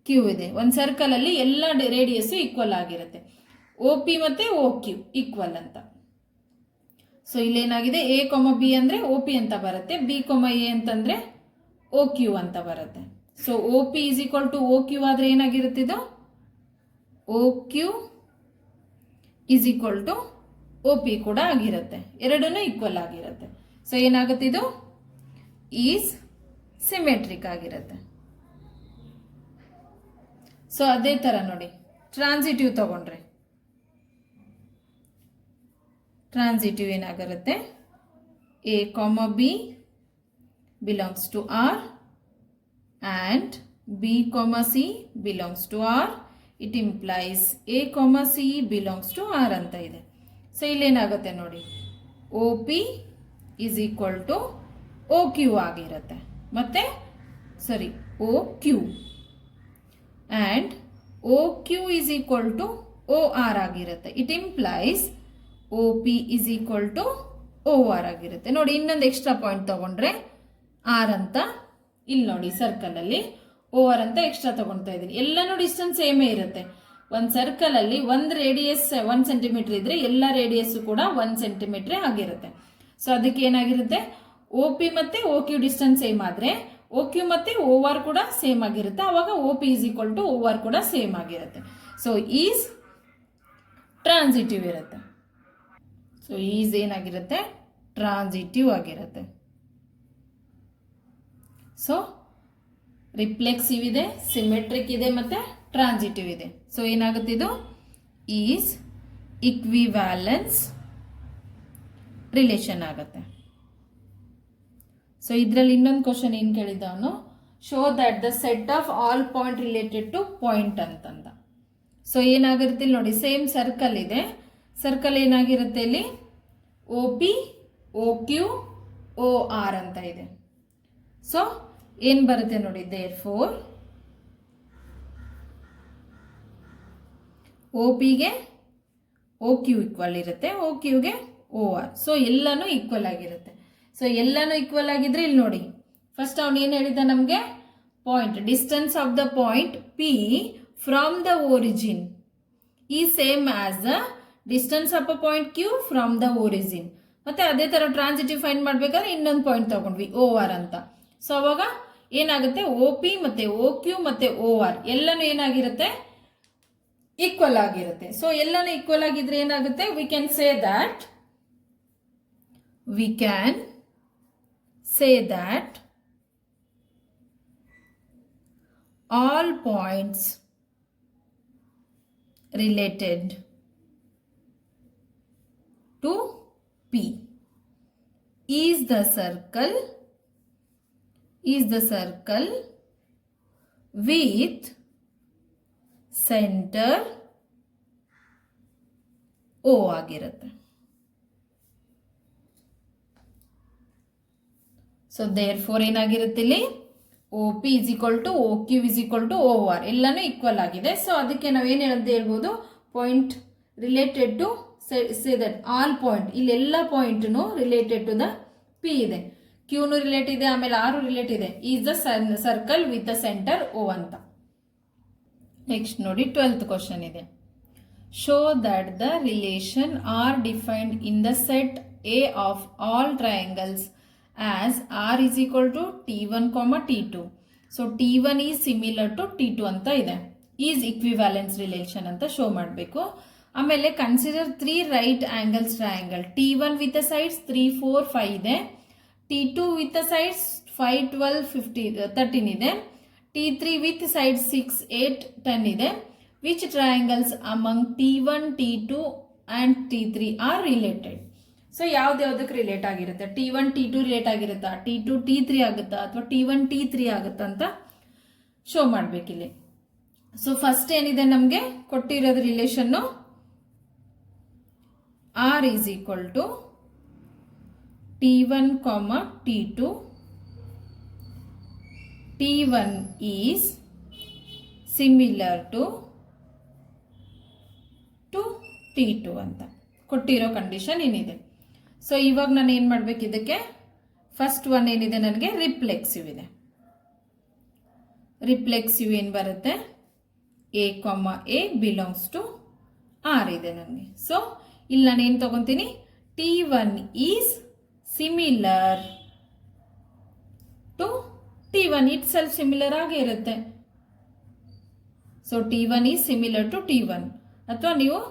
Q ಇದೆ. ಒಂದು ಸರ್ಕಲ್ ಅಲ್ಲಿ ಎಲ್ಲ ರೇಡಿಯಸ್ ಈಕ್ವಲ್ ಆಗಿರುತ್ತೆ. ಒ ಪಿ ಮತ್ತೆ ಒ ಕ್ಯೂ ಈಕ್ವಲ್ ಅಂತ. ಸೊ ಇಲ್ಲೇನಾಗಿದೆ, ಎ ಬಿ ಅಂದ್ರೆ ಒ ಪಿ ಅಂತ ಬರುತ್ತೆ, ಬಿ ಎ ಅಂತಂದ್ರೆ ಒ ಕ್ಯೂ ಅಂತ ಬರುತ್ತೆ. So O P is equal to O Q ಆದ್ರೆ ಏನಾಗಿರುತ್ತೆ, ಇದು O Q is equal to O P ಕೂಡ ಆಗಿರುತ್ತೆ, ಎರಡೂ ಈಕ್ವಲ್ ಆಗಿರುತ್ತೆ. ಸೊ ಏನಾಗುತ್ತೆ, ಇದು ಈಸ್ ಸಿಮೆಟ್ರಿಕ್ ಆಗಿರುತ್ತೆ. ಸೊ ಅದೇ ತರ ನೋಡಿ, ಟ್ರಾನ್ಸಿಟಿವ್ ತಗೊಂಡ್ರೆ, ಟ್ರಾನ್ಸಿಟಿವ್ ಏನಾಗಿರುತ್ತೆ, A B belongs to R and B, C belongs to R, it implies A, C belongs to R ಅಂತ ಇದೆ. ಸೊ ಇಲ್ಲೇನಾಗುತ್ತೆ ನೋಡಿ, O P is equal to O Q ಆಗಿರುತ್ತೆ, ಮತ್ತೆ sorry O Q and O Q is equal to O R ಆಗಿರುತ್ತೆ. It implies O P is equal to O R ಆಗಿರುತ್ತೆ. ನೋಡಿ, ಇನ್ನೊಂದು ಎಕ್ಸ್ಟ್ರಾ ಪಾಯಿಂಟ್ ತಗೊಂಡ್ರೆ ಆರ್ ಅಂತ, ಇಲ್ಲಿ ನೋಡಿ ಸರ್ಕಲ್ ಅಲ್ಲಿ ಓವರ್ ಅಂತ ಎಕ್ಸ್ಟ್ರಾ ತಗೊಳ್ತಾ ಇದ್ದೀನಿ. ಎಲ್ಲಾನು ಡಿಸ್ಟೆನ್ಸ್ ಸೇಮೇ ಇರುತ್ತೆ. ಒಂದು ಸರ್ಕಲ್ ಅಲ್ಲಿ ಒಂದು ರೇಡಿಯಸ್ 1 ಸೆಂಟಿಮೀಟರ್ ಇದ್ರೆ ಎಲ್ಲ ರೇಡಿಯಸ್ ಕೂಡ 1 ಸೆಂಟಿಮೀಟರ್ ಆಗಿರುತ್ತೆ. ಸೊ ಅದಕ್ಕೆ ಏನಾಗಿರುತ್ತೆ, ಒ ಪಿ ಮತ್ತೆ ಒ ಕ್ಯೂ ಡಿಸ್ಟೆನ್ಸ್ ಸೇಮ್ ಆದ್ರೆ ಒ ಕ್ಯೂ ಮತ್ತೆ ಓ ಆರ್ ಕೂಡ ಸೇಮ್ ಆಗಿರುತ್ತೆ. ಅವಾಗ O P is equal to O R ಕೂಡ ಸೇಮ್ ಆಗಿರುತ್ತೆ. ಸೊ ಈಸ್ ಟ್ರಾನ್ಸಿಟಿವ್ ಇರುತ್ತೆ. ಸೊ ಈಸ್ ಏನಾಗಿರುತ್ತೆ, ಟ್ರಾನ್ಸಿಟಿವ್ ಆಗಿರುತ್ತೆ. ಸೊ ರಿಫ್ಲೆಕ್ಸಿವ್ ಇದೆ, ಸಿಮೆಟ್ರಿಕ್ ಇದೆ ಮತ್ತೆ ಟ್ರಾನ್ಸಿಟಿವ್ ಇದೆ. ಸೊ ಏನಾಗುತ್ತೆ, ಇದು ಈಸ್ ಇಕ್ವಿವ್ಯಾಲೆನ್ಸ್ ರಿಲೇಷನ್ ಆಗುತ್ತೆ. ಸೊ ಇದರಲ್ಲಿ ಇನ್ನೊಂದು ಕ್ವಶನ್ ಏನು ಕೇಳಿದ ಅವನು, show that the set of all point related to point ಅಂತಂದ. ಸೊ ಏನಾಗಿರುತ್ತೆ ಇಲ್ಲಿ ನೋಡಿ, ಸೇಮ್ ಸರ್ಕಲ್ ಇದೆ, ಸರ್ಕಲ್ ಏನಾಗಿರುತ್ತೆ ಇಲ್ಲಿ O P O Q O R ಅಂತ ಇದೆ. ಸೊ ಏನು ಬರುತ್ತೆ ನೋಡಿ, ದೇರ್ ಫೋರ್ ಒ ಪಿಗೆ ಒ ಕ್ಯೂ ಈಕ್ವಲ್ ಇರುತ್ತೆ, ಒ ಕ್ಯೂಗೆ ಓ ಆರ್. ಸೊ ಎಲ್ಲಾನು ಈಕ್ವಲ್ ಆಗಿರುತ್ತೆ. ಸೊ ಎಲ್ಲಾನು ಈಕ್ವಲ್ ಆಗಿದ್ರೆ ಇಲ್ಲಿ ನೋಡಿ, ಫಸ್ಟ್ ಅವನು ಏನು ಹೇಳಿದ ನಮಗೆ, point distance of the point P from the origin is same as the distance of a point Q from the origin. ಮತ್ತೆ ಅದೇ ತರ ಟ್ರಾನ್ಸಿಟಿವ್ ಫೈಂಡ್ ಮಾಡ್ಬೇಕಾದ್ರೆ ಇನ್ನೊಂದು ಪಾಯಿಂಟ್ ತಗೊಂಡ್ವಿ ಓ ಆರ್ ಅಂತ. ಸೊ ಅವಾಗ ಏನಾಗುತ್ತೆ, ಒ ಪಿ ಮತ್ತೆ ಒ ಕ್ಯೂ ಮತ್ತೆ ಓ ಆರ್ ಎಲ್ಲಾನು ಏನಾಗಿರುತ್ತೆ, ಈಕ್ವಲ್ ಆಗಿರುತ್ತೆ. ಸೊ ಎಲ್ಲಾನು ಈಕ್ವಲ್ ಆಗಿದ್ರೆ ಏನಾಗುತ್ತೆ, we can say that we can say that all points related to P is the circle with center O ಆಗಿರುತ್ತೆ. ಸೊ therefore ಏನಾಗಿರುತ್ತೆ ಇಲ್ಲಿ OP is equal to OQ is equal to OR ಎಲ್ಲಾನು equal ಆಗಿದೆ. So ಅದಕ್ಕೆ ನಾವೇನು ಅಂತ ಹೇಳ್ಬೋದು, point related to say that all point, ಇಲ್ಲೆಲ್ಲ ಪಾಯಿಂಟ್ನು ರಿಲೇಟೆಡ್ ಟು ದ P ಇದೆ, Qನು ರಿಲೇಟ್ ಇದೆ, ಆಮೇಲೆ R ರಿಲೇಟ್ ಇದೆ. Is the circle with the center O ಅಂತ. ನೆಕ್ಸ್ಟ್ ನೋಡಿ 12th ಕ್ವಶನ್ ಇದೆ. Show that the relation R defined in the set A of all triangles as R is equal to T1, T2. So T1 is similar to T2 ಅಂತ ಇದೆ. is equivalence relation ಅಂತ show ಮಾಡಬೇಕು. ಆಮೇಲೆ consider 3 right angles triangle. T1 with the sides 3, 4, 5 ಇದೆ. T2 with the sides 5, 12, 15, 13 ಇದೆ. T3 with side 6, 8, 10 ಇದೆ. Which triangles among T1, T2 and T3 are related. So ಯಾವ್ದ್ಯಾವ್ದಕ್ಕೆ relate ಆಗಿರುತ್ತೆ, T1 T2 relate ಆಗಿರುತ್ತಾ, T2 T3 ಆಗುತ್ತಾ, ಅಥವಾ T1 T3 ಆಗುತ್ತಾ ಅಂತ show ಮಾಡ್ಬೇಕಿಲ್ಲಿ. So first ಏನಿದೆ ನಮಗೆ ಕೊಟ್ಟಿರೋದು ರಿಲೇಷನ್ನು R is equal to T1, T2. T1 is similar to T2 ಅಂತ ಕೊಟ್ಟಿರೋ ಕಂಡೀಷನ್ ಏನಿದೆ. ಸೊ ಇವಾಗ ನಾನು ಏನು ಮಾಡಬೇಕು, ಇದಕ್ಕೆ ಫಸ್ಟ್ ಒನ್ ಏನಿದೆ ನನಗೆ ರಿಫ್ಲೆಕ್ಸಿವ್ ಇದೆ. ರಿಫ್ಲೆಕ್ಸಿವ್ ಏನು ಬರುತ್ತೆ, A, A belongs to R ಇದೆ ನನಗೆ. ಸೊ ಇಲ್ಲಿ ನಾನು ಏನು ತಗೊತೀನಿ, T1 is similar to T1, itself similar ಆಗೇ ಇರುತ್ತೆ. So T1 is similar to T1, ಅಥವಾ ನೀವು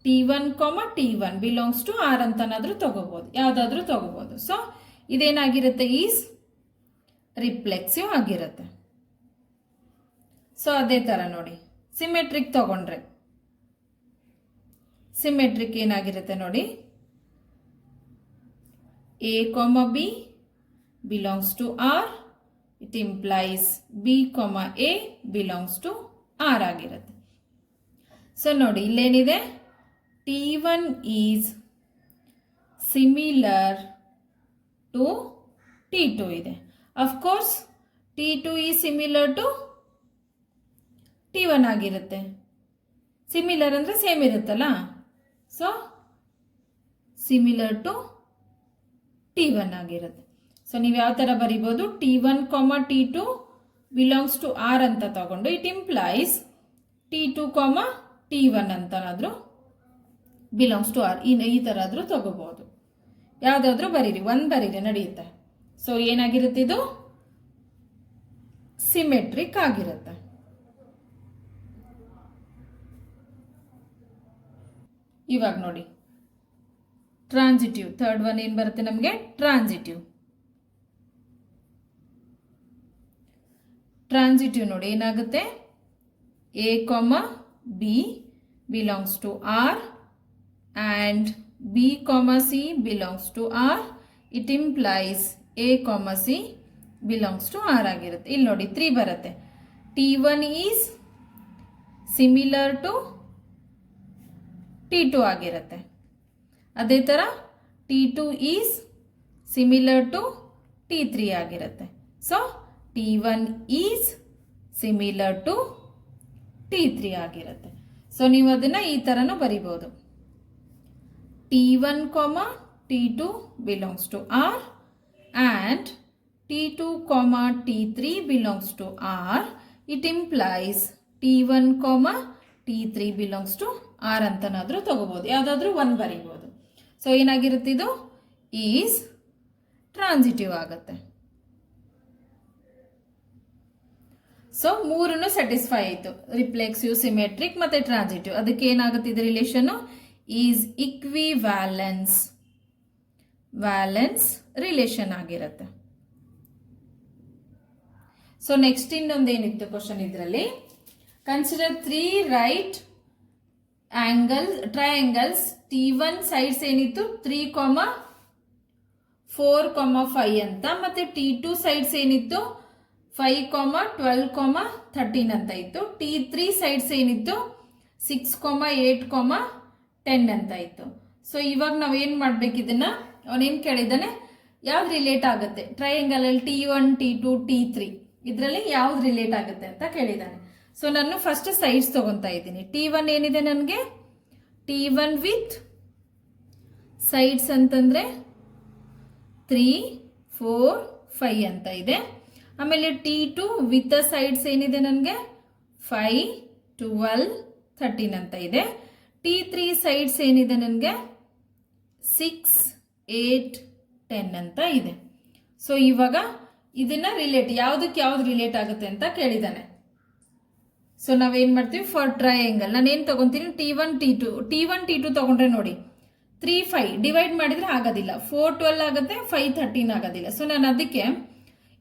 T1, T1 belongs to R ಅಂತನಾದ್ರೂ ತಗೋಬಹುದು, ಯಾವುದಾದ್ರೂ ತಗೋಬಹುದು. ಸೊ ಇದೇನಾಗಿರುತ್ತೆ, ಈಸ್ ರಿಫ್ಲೆಕ್ಸಿವ್ ಆಗಿರುತ್ತೆ. ಸೊ ಅದೇ ತರ ನೋಡಿ ಸಿಮೆಟ್ರಿಕ್ ತಗೊಂಡ್ರೆ, ಸಿಮೆಟ್ರಿಕ್ ಏನಾಗಿರುತ್ತೆ ನೋಡಿ, A, B belongs to R, it implies B, A belongs to R ಆಗಿರುತ್ತೆ. ಸೊ ನೋಡಿ ಇಲ್ಲೇನಿದೆ, T1 is similar to T2 ಇದೆ. Of course T2 is similar to T1 ಆಗಿರುತ್ತೆ. ಸಿಮಿಲರ್ ಅಂದರೆ ಸೇಮ್ ಇರುತ್ತಲ್ಲ, ಸೊ ಸಿಮಿಲರ್ ಟು T1 ಆಗಿರುತ್ತೆ. ಸೊ ನೀವು ಯಾವ ಥರ ಬರಿಬೋದು, T1, T2 belongs to R ಅಂತ ತಗೊಂಡು ಇಟ್ ಇಂಪ್ಲೈಸ್ T2, T1 ಅಂತನಾದರೂ ಬಿಲಾಂಗ್ಸ್ ಟು R, ಈ ಥರ ಆದರೂ ತಗೋಬಹುದು. ಯಾವುದಾದ್ರೂ ಬರೀರಿ, ಒಂದು ಬರೀರಿ ನಡೆಯುತ್ತೆ. ಸೊ ಏನಾಗಿರುತ್ತೆ, ಇದು ಸಿಮೆಟ್ರಿಕ್ ಆಗಿರುತ್ತೆ. ಇವಾಗ ನೋಡಿ ಟ್ರಾನ್ಸಿಟಿವ್, ಥರ್ಡ್ ಒನ್ ಏನು ಬರುತ್ತೆ ನಮಗೆ, ಟ್ರಾನ್ಸಿಟಿವ್. ಟ್ರಾನ್ಸಿಟಿವ್ ನೋಡಿ ಏನಾಗುತ್ತೆ, A, B belongs to R and B, C belongs to R. It implies A, C belongs to R ಆಗಿರುತ್ತೆ. ಇಲ್ಲಿ ನೋಡಿ 3 ಬರುತ್ತೆ. T1 is similar to T2 ಆಗಿರುತ್ತೆ. ಅದೇ ಥರ T2 is similar to T3 ಆಗಿರುತ್ತೆ. So T1 is similar to T3 ಆಗಿರುತ್ತೆ. So ನೀವು ಅದನ್ನು ಈ ಥರನೂ ಬರಿಬೋದು. T1, T2 belongs to R and T2, T3 belongs to R. It implies T1, T3 belongs to R ಅಂತನಾದರೂ ತಗೋಬಹುದು, ಯಾವುದಾದ್ರೂ ಒಂದು ಬರೀಬಹುದು. ಸೊ ಏನಾಗಿರುತ್ತೆ, ಇದು ಈಸ್ ಟ್ರಾನ್ಸಿಟಿವ್ ಆಗುತ್ತೆ. ಸೊ ಮೂರನ್ನು ಸ್ಯಾಟಿಸ್ಫೈ ಆಯಿತು, ರಿಫ್ಲೆಕ್ಸಿವ್, ಸಿಮೆಟ್ರಿಕ್ ಮತ್ತು ಟ್ರಾನ್ಸಿಟಿವ್. ಅದಕ್ಕೆ ಏನಾಗುತ್ತೆ, ಇದು ರಿಲೇಷನ್ನು ಈಸ್ ಇಕ್ವಿವ್ಯಾಲೆನ್ಸ್ ವ್ಯಾಲೆನ್ಸ್ ರಿಲೇಷನ್ ಆಗಿರುತ್ತೆ. ಸೊ ನೆಕ್ಸ್ಟ್ ಇನ್ನೊಂದು ಏನಿತ್ತು ಕ್ವಶನ್ ಇದರಲ್ಲಿ, consider 3 right triangles T1 sides ಏನಿತ್ತು 3, 4, 5 ಅಂತ, ಮತ್ತೆ T2 ಸೈಡ್ಸ್ ಏನಿತ್ತು 5, 12, 13 ಅಂತ ಇತ್ತು. T3 ಸೈಡ್ಸ್ ಏನಿತ್ತು 6, 8, 10 ಅಂತ ಇತ್ತು. ಸೊ ಇವಾಗ ನಾವೇನ್ ಮಾಡ್ಬೇಕು, ಇದನ್ನ ಅವನೇನ್ ಕೇಳಿದಾನೆ, ಯಾವ್ದು ರಿಲೇಟ್ ಆಗುತ್ತೆ ಟ್ರಯಾಂಗಲ್ ಅಲ್ಲಿ T1, T2, T3 ಇದರಲ್ಲಿ ಯಾವ್ದು ರಿಲೇಟ್ ಆಗುತ್ತೆ ಅಂತ ಕೇಳಿದಾನೆ. ಸೊ ನಾನು ಫಸ್ಟ್ ಸೈಡ್ಸ್ ತಗೊಂತಾ ಇದ್ದೀನಿ. T1 ಏನಿದೆ ನನಗೆ, T1 ವಿತ್ ಸೈಡ್ಸ್ ಅಂತಂದ್ರೆ 3, 4, 5 ಅಂತ ಇದೆ. ಆಮೇಲೆ T2 ವಿತ್ ಸೈಡ್ಸ್ ಏನಿದೆ ನನಗೆ 5, 12, 13 ಅಂತ ಇದೆ. T3 ಸೈಡ್ಸ್ ಏನಿದೆ ನನಗೆ 6, 8, 10 ಅಂತ ಇದೆ. ಸೊ ಇವಾಗ ಇದನ್ನ ರಿಲೇಟ್ ಯಾವ್ದಕ್ಕೆ ಯಾವ್ದು ರಿಲೇಟ್ ಆಗುತ್ತೆ ಅಂತ ಕೇಳಿದಾನೆ. ಸೊ ನಾವೇನ್ ಮಾಡ್ತೀವಿ, ಫಾರ್ ಟ್ರಯಾಂಗಲ್ ನಾನು ಏನ್ ತಗೊಂತೀನಿ, T1, T2 ತಗೊಂಡ್ರೆ ನೋಡಿ 3, 5 ಡಿವೈಡ್ ಮಾಡಿದ್ರೆ ಆಗೋದಿಲ್ಲ, 4, 12 ಆಗುತ್ತೆ, 5, 13 ಆಗೋದಿಲ್ಲ. ಸೊ ನಾನು ಅದಕ್ಕೆ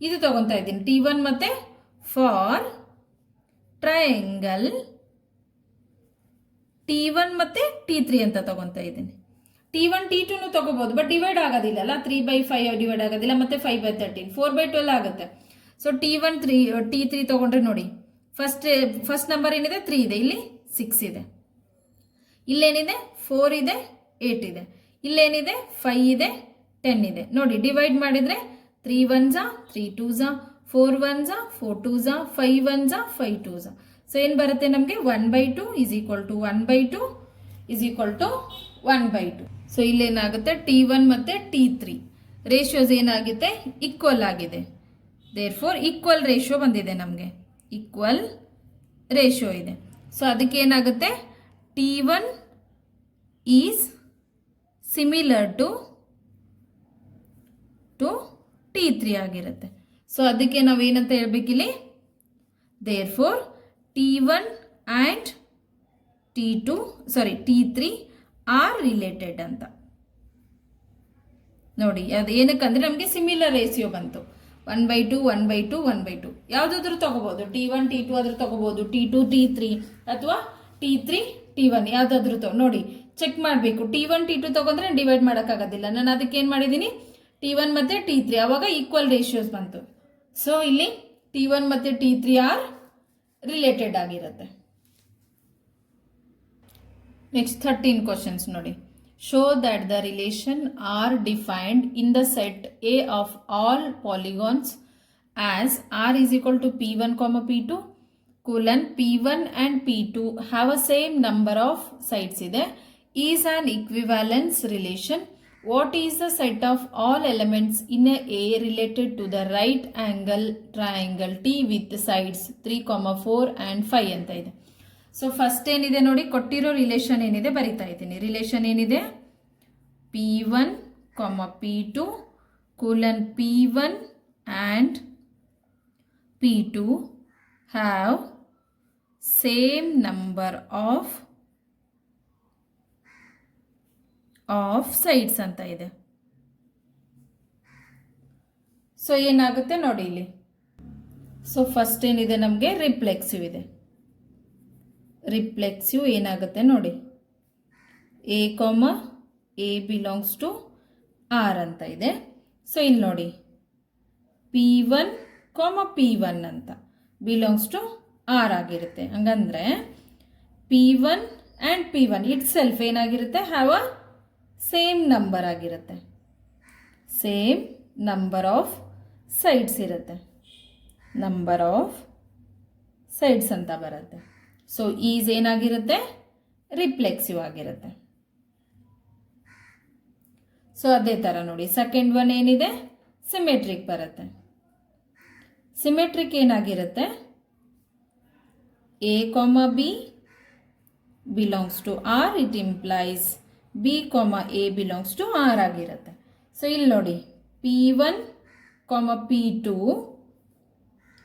ಇದು ತಗೊಂತಾ ಇದ್ದೀನಿ, T1 ಮತ್ತೆ ಫಾರ್ ಟ್ರಯಾಂಗಲ್ T1 ಮತ್ತೆ T3 ಅಂತ ತಗೊಂತಾ ಇದ್ದೀನಿ. T1, T2 ತಗೋಬಹುದು, ಬಟ್ ಡಿವೈಡ್ ಆಗೋದಿಲ್ಲ ಅಲ್ಲ, 3/5 ಡಿವೈಡ್ ಆಗೋದಿಲ್ಲ, ಮತ್ತೆ 5/13, 4/12 ಆಗುತ್ತೆ. ಸೊ T1, T3 ತಗೊಂಡ್ರೆ ನೋಡಿ, ಫಸ್ಟ್ ನಂಬರ್ ಏನಿದೆ 3 ಇದೆ, ಇಲ್ಲಿ 6 ಇದೆ, ಇಲ್ಲೇನಿದೆ 4 ಇದೆ, 8 ಇದೆ, ಇಲ್ಲೇನಿದೆ 5 ಇದೆ, 10 ಇದೆ. ನೋಡಿ ಡಿವೈಡ್ ಮಾಡಿದ್ರೆ 3 1s 3 2s 4 1s 4 2s 5 1s 5 2s. So ಏನ್ ಬರುತ್ತೆ ನಮಗೆ, 1/2 is equal to 1/2 is equal to 1/2. So ಇಲ್ಲೇನಾಗುತ್ತೆ, T1 ಮತ್ತೆ T3 ರೇಷಿಯೋಸ್ ಏನಾಗುತ್ತೆ, ಈಕ್ವಲ್ ಆಗಿದೆ. ದೇರ್ ಫೋರ್ ಈಕ್ವಲ್ ರೇಷಿಯೋ ಬಂದಿದೆ ನಮಗೆ, ಈಕ್ವಲ್ ರೇಷಿಯೋ ಇದೆ. ಸೊ ಅದಕ್ಕೆ ಏನಾಗುತ್ತೆ, T1 is similar to T3 ಆಗಿರುತ್ತೆ. ಸೊ ಅದಕ್ಕೆ ನಾವೇನಂತ ಹೇಳ್ಬೇಕಿಲ್ಲಿ, therefore T1 and T3 are related ಅಂತ. ನೋಡಿ ಅದು ಏನಕ್ಕಂದ್ರೆ ನಮಗೆ ಸಿಮಿಲರ್ ರೇಷಿಯೋ ಬಂತು, 1/2 1/2 1/2 ಯಾವುದಾದ್ರೂ ತಗೋಬಹುದು, T1 T2 ಆದ್ರೂ ತಗೋಬಹುದು, T2 T3 ಅಥವಾ T3 T1 ಯಾವುದಾದ್ರೂ ನೋಡಿ ಚೆಕ್ ಮಾಡಬೇಕು. T1 T2 ತಗೊಂಡ್ರೆ ಡಿವೈಡ್ ಮಾಡೋಕ್ಕಾಗೋದಿಲ್ಲ, ನಾನು ಅದಕ್ಕೆ ಏನು ಮಾಡಿದ್ದೀನಿ, T1 ಮತ್ತೆ T3 ಅವಾಗ ಈಕ್ವಲ್ ರೇಷಿಯೋಸ್ ಬಂತು. ಸೊ ಇಲ್ಲಿ T1 ಮತ್ತೆ T3 ಆರ್ ರಿಲೇಟೆಡ್ ಆಗಿರುತ್ತೆ. ನೆಕ್ಸ್ಟ್ 13 ಕ್ವಶನ್ಸ್ ನೋಡಿ. Show that the relation R defined in the set A of all polygons as R is equal to P1, P2 colon P1 and P2 have a same number of sides ಇದೆ, is an equivalence relation. What is the set of all elements in A related to the right angle triangle T with sides 3, 4 and 5 ಅಂತ ಇದೆ. So first ಏನಿದೆ ನೋಡಿ, ಕೊಟ್ಟಿರೋ relation ಏನಿದೆ ಬರಿತಾ ಇದ್ದೀನಿ. Relation ಏನಿದೆ, P1, P2 colon P1 and P2 have same number of sides ಅಂತ ಇದೆ. ಸೊ ಏನಾಗುತ್ತೆ ನೋಡಿ ಇಲ್ಲಿ. ಸೊ ಫಸ್ಟ್ ಏನಿದೆ ನಮಗೆ ರಿಫ್ಲೆಕ್ಸಿವ್ ಇದೆ. ರಿಫ್ಲೆಕ್ಸಿವ್ ಏನಾಗುತ್ತೆ ನೋಡಿ, A ಬಿಲಾಂಗ್ಸ್ ಟು ಆರ್ ಅಂತ ಇದೆ. ಸೊ ಇಲ್ಲಿ ನೋಡಿ P1, P1 ಅಂತ ಬಿಲಾಂಗ್ಸ್ ಟು ಆರ್ ಆಗಿರುತ್ತೆ. ಹಂಗಂದ್ರೆ P1 and P1 itself ಏನಾಗಿರುತ್ತೆ, ಹ್ಯಾವ್ ಅ ಸೇಮ್ ನಂಬರ್ ಆಗಿರುತ್ತೆ, ಸೇಮ್ ನಂಬರ್ ಆಫ್ ಸೈಡ್ಸ್ ಇರುತ್ತೆ, ನಂಬರ್ ಆಫ್ ಸೈಡ್ಸ್ ಅಂತ ಬರುತ್ತೆ. ಸೊ ಈಸ್ ಏನಾಗಿರುತ್ತೆ, ರಿಫ್ಲೆಕ್ಸಿವ್ ಆಗಿರುತ್ತೆ. ಸೊ ಅದೇ ಥರ ನೋಡಿ ಸೆಕೆಂಡ್ ಒನ್ ಏನಿದೆ, ಸಿಮೆಟ್ರಿಕ್ ಬರುತ್ತೆ. ಸಿಮೆಟ್ರಿಕ್ ಏನಾಗಿರುತ್ತೆ, A, B belongs to R, it implies B, A belongs to R ಆಗಿರುತ್ತೆ. ಸೊ ಇಲ್ಲಿ ನೋಡಿ P1, P2